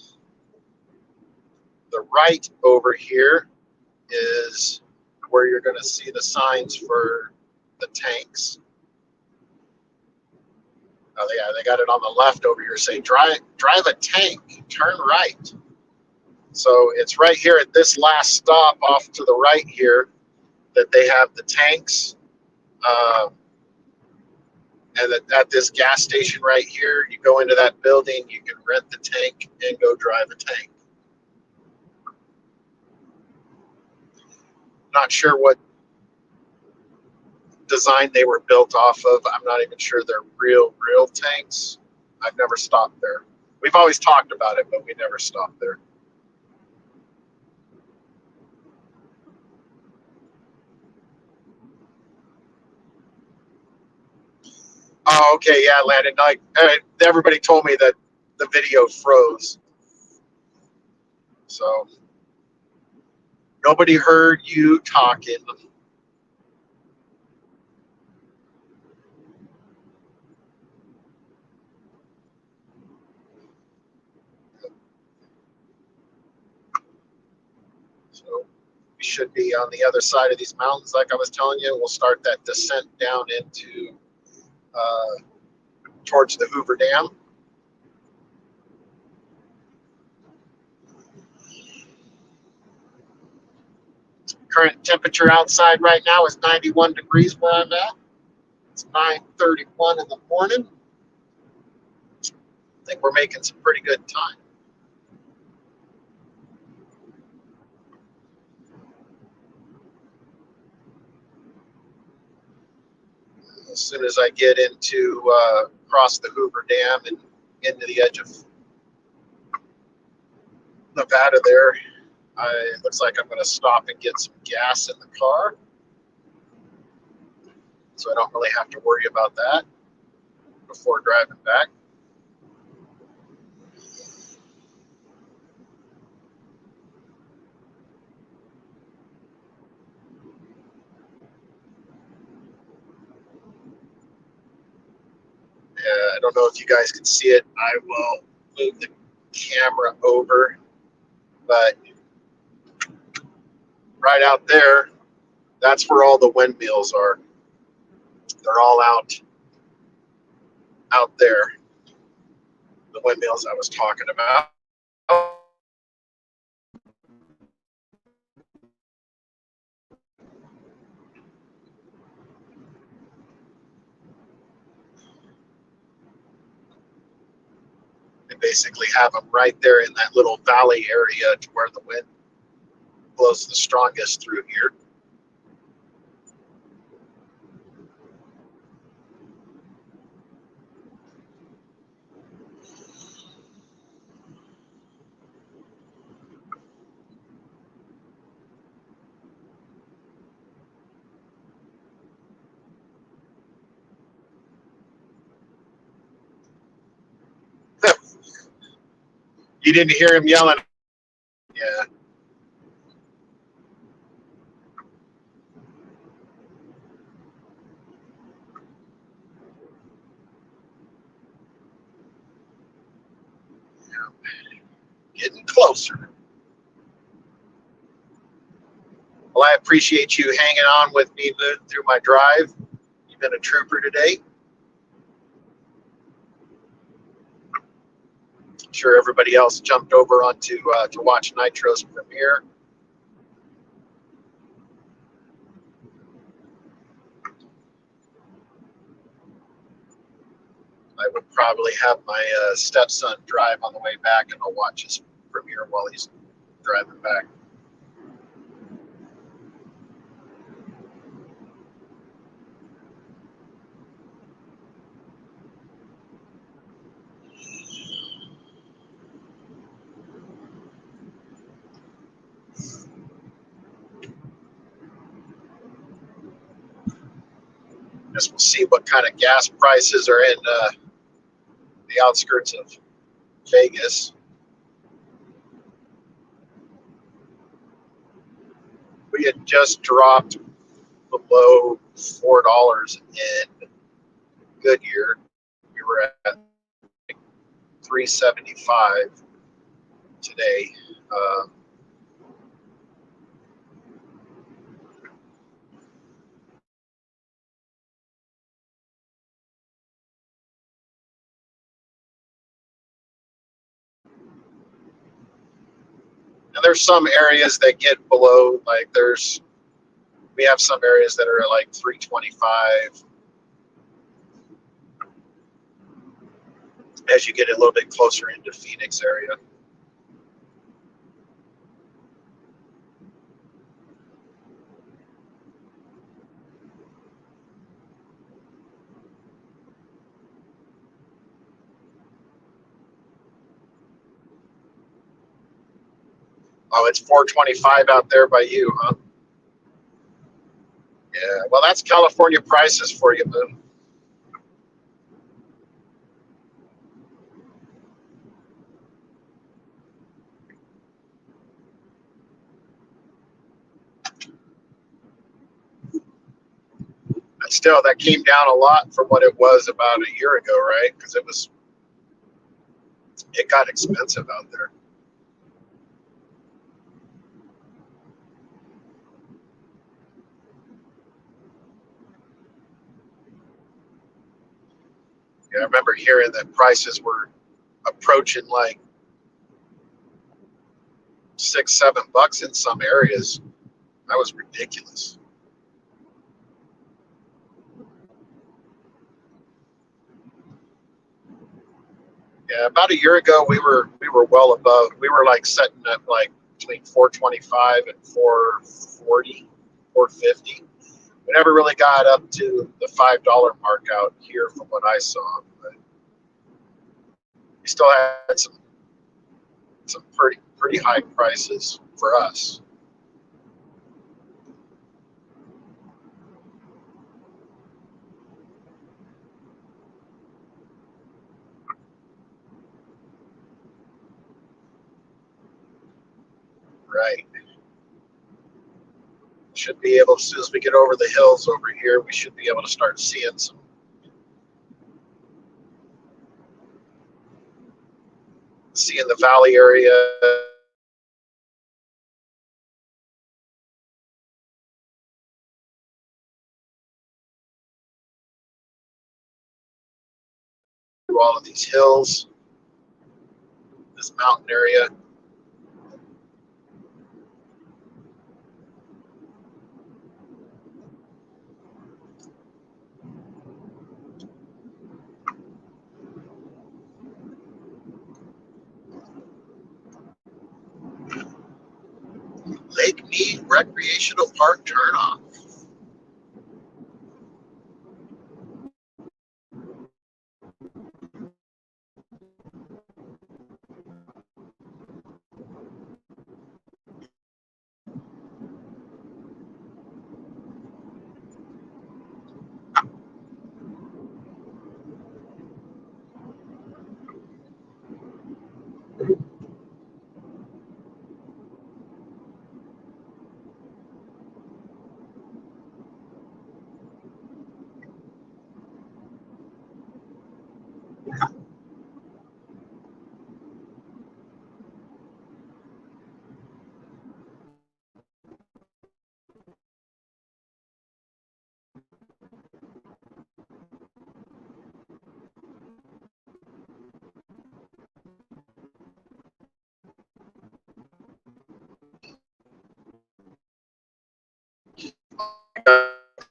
right over here is where you're going to see the signs for the tanks. Oh, yeah, they got it on the left over here saying drive a tank, turn right. So it's right here at this last stop off to the right here that they have the tanks. And at this gas station right here, you go into that building, you can rent the tank and go drive a tank. Not sure what design they were built off of. I'm not even sure they're real tanks. I've never stopped there. We've always talked about it, but we never stopped there. Oh, okay, yeah, Landon. Like everybody told me that the video froze, so nobody heard you talking. So we should be on the other side of these mountains, like I was telling you. We'll start that descent down into towards the Hoover Dam. Current temperature outside right now is 91 degrees where I'm at. It's 9:31 in the morning. I think we're making some pretty good time. as soon as I get into across the Hoover Dam and into the edge of Nevada there, it looks like I'm going to stop and get some gas in the car, so I don't really have to worry about that before driving back. I don't know if you guys can see it. I will move the camera over, but right out there, that's where all the windmills are. They're all out there. The windmills I was talking about. They basically have them right there in that little valley area to where the wind blows the strongest through here. You didn't hear him yelling. Yeah. Getting closer. Well, I appreciate you hanging on with me through my drive. You've been a trooper today. I'm sure everybody else jumped over onto to watch Nitro's premiere. I would probably have my stepson drive on the way back, and I'll watch his premiere while he's driving back. Guess we'll see what kind of gas prices are in the outskirts of Vegas. We had just dropped below $4 in Goodyear. We were at $3.75 today. And there's some areas that get below, like we have some areas that are at like 325 as you get a little bit closer into Phoenix area. Oh, it's 425 out there by you, huh? Yeah, well, that's California prices for you, Moon. But still, that came down a lot from what it was about a year ago, right? Because it got expensive out there. Yeah, I remember hearing that prices were approaching like $6-7 in some areas. That was ridiculous. Yeah, about a year ago we were well above. We were like setting at like between 425 and 440, 450. We never really got up to the $5 mark out here from what I saw, but we still had some pretty high prices for us. Right. Should be able, as soon as we get over the hills over here, we should be able to start seeing the valley area. Through all of these hills, this mountain area. Lake Mead Recreational Park turnoff.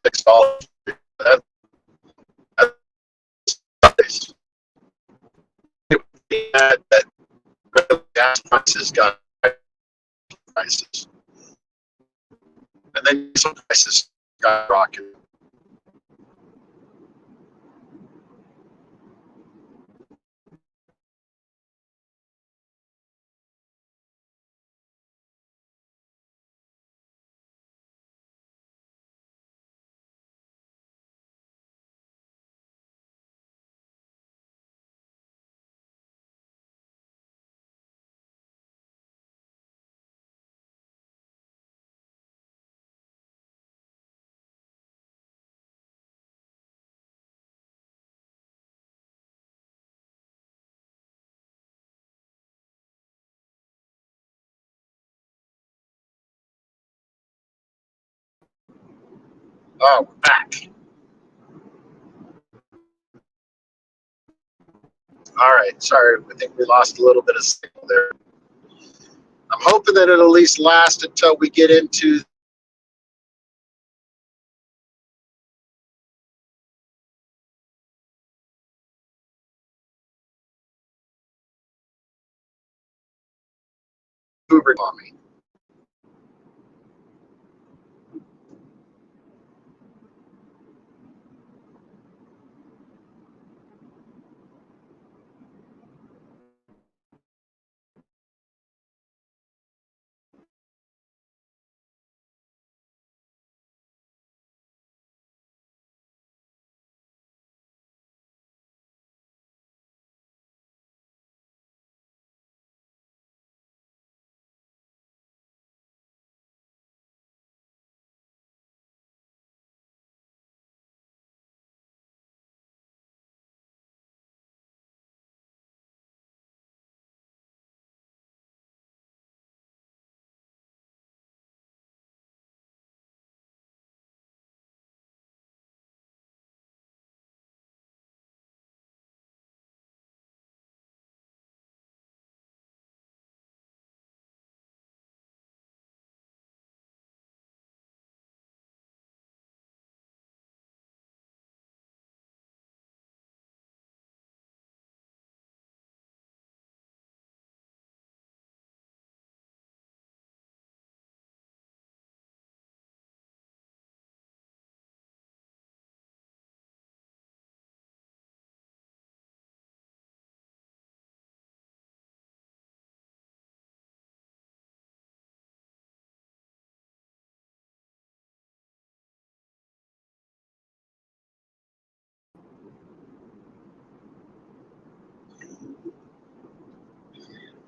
$6. That, that's that gas prices got prices, and then some prices got rocketed. Oh, we're back. All right, sorry, I think we lost a little bit of signal there. I'm hoping that it'll at least last until we get into Hoover bombing.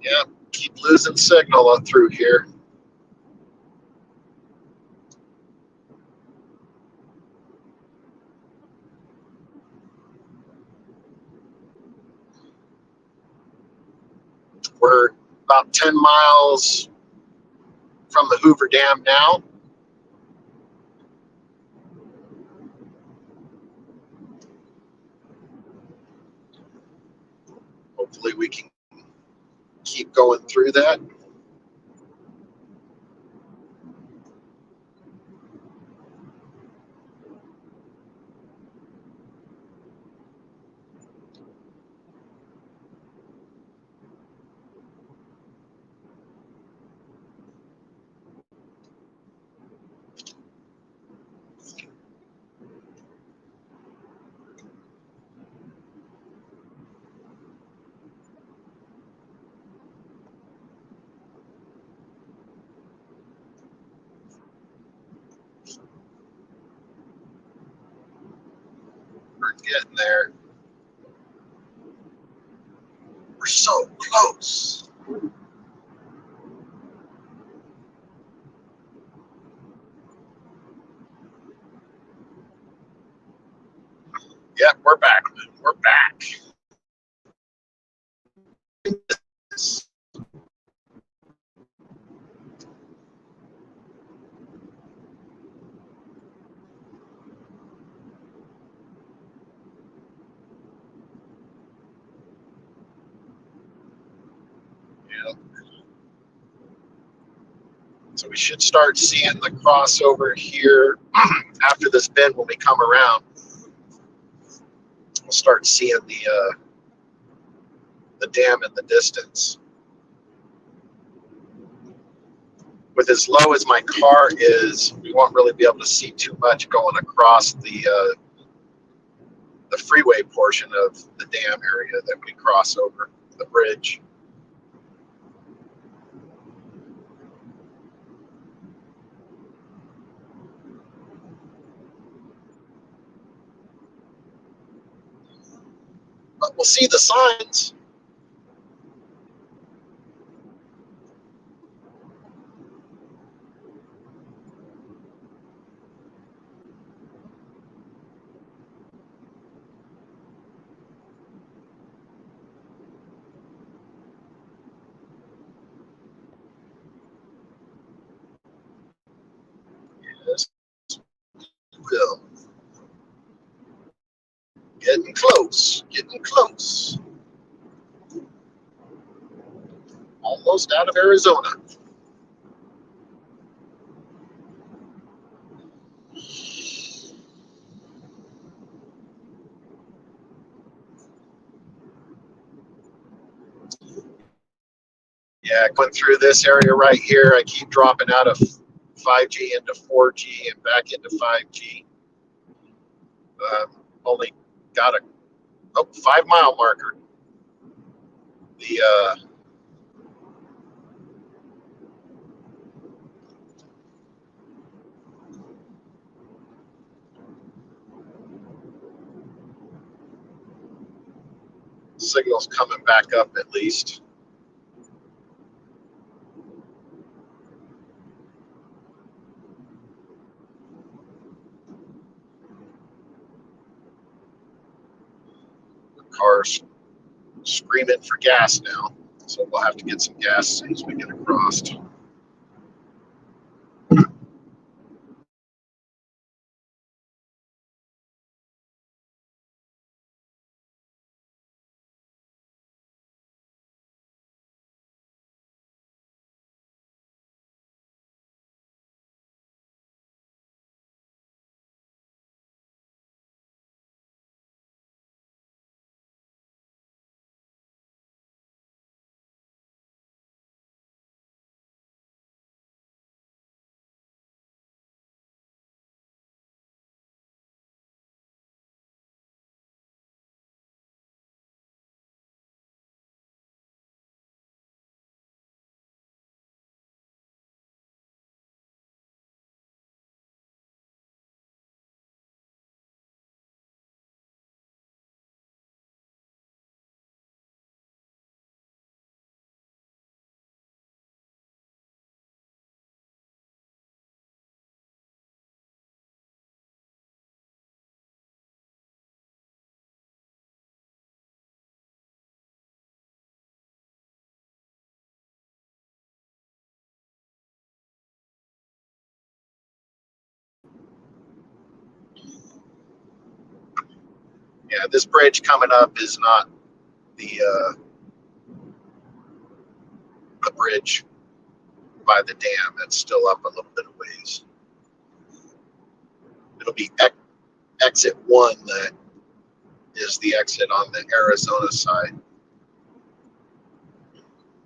Yeah, keep losing signal up through here. We're about 10 miles from the Hoover Dam now. Hopefully we can keep going through that. We're getting there. We're so close. Yep, we're back. We're back. Yep. So we should start seeing the crossover here after this bend when we come around. We'll start seeing the dam in the distance. With as low as my car is, we won't really be able to see too much going across the freeway portion of the dam area that we cross over the bridge. But we'll see the signs. Yes, will. Getting close. Getting close. Almost out of Arizona. Yeah, going through this area right here, I keep dropping out of 5G into 4G and back into 5G. Only got a 5 mile marker. The signal's coming back up at least. The car's screaming for gas now, so we'll have to get some gas as soon as we get across. Yeah, this bridge coming up is not the bridge by the dam. It's still up a little bit of ways. It'll be exit 1 that is the exit on the Arizona side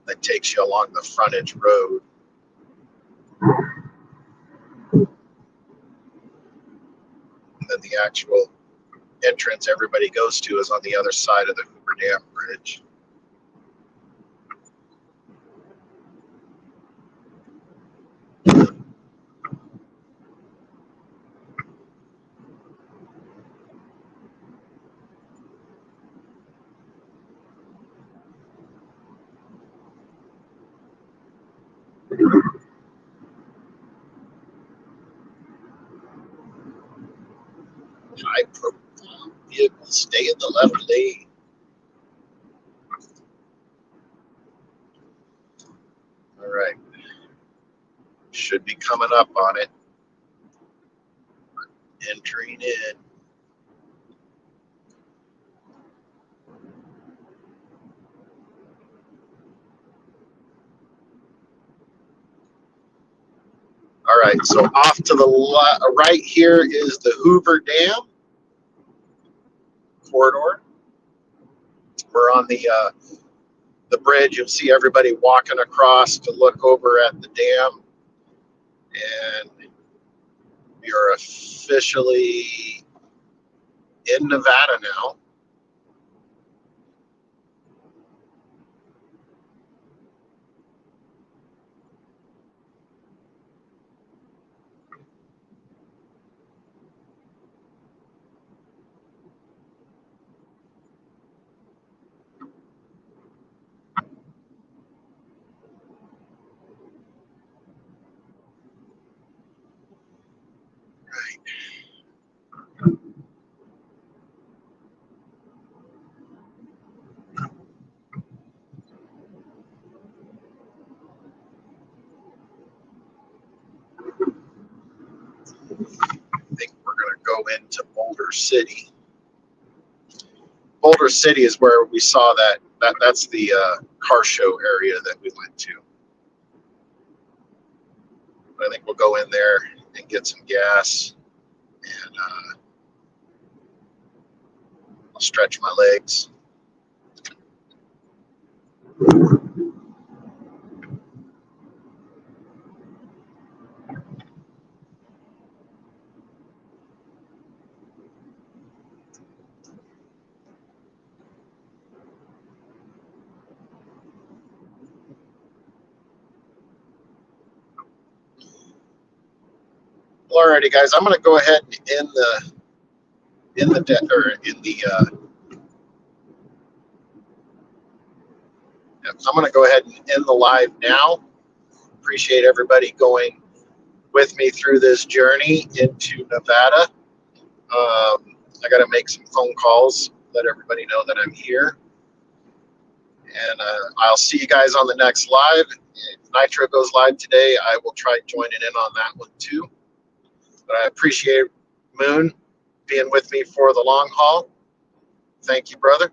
that takes you along the frontage road. And then the actual entrance everybody goes to is on the other side of the Hoover Dam Bridge. High profile vehicles stay in the left lane. All right. Should be coming up on it. Entering in. All right, so off to the right here is the Hoover Dam corridor. We're on the bridge. You'll see everybody walking across to look over at the dam. And we are officially in Nevada now. I think we're going to go into Boulder City. Boulder City is where we saw that's the car show area that we went to. I think we'll go in there and get some gas, and I'll stretch my legs. Alrighty, guys, I'm going to go ahead and end I'm going to go ahead and end the live now. Appreciate everybody going with me through this journey into Nevada. I got to make some phone calls, let everybody know that I'm here. And I'll see you guys on the next live. If Nitro goes live today, I will try joining in on that one too. But I appreciate Moon being with me for the long haul. Thank you, brother.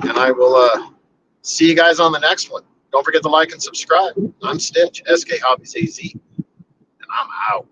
And I will see you guys on the next one. Don't forget to like and subscribe. I'm Stitch, SK Hobbies AZ, and I'm out.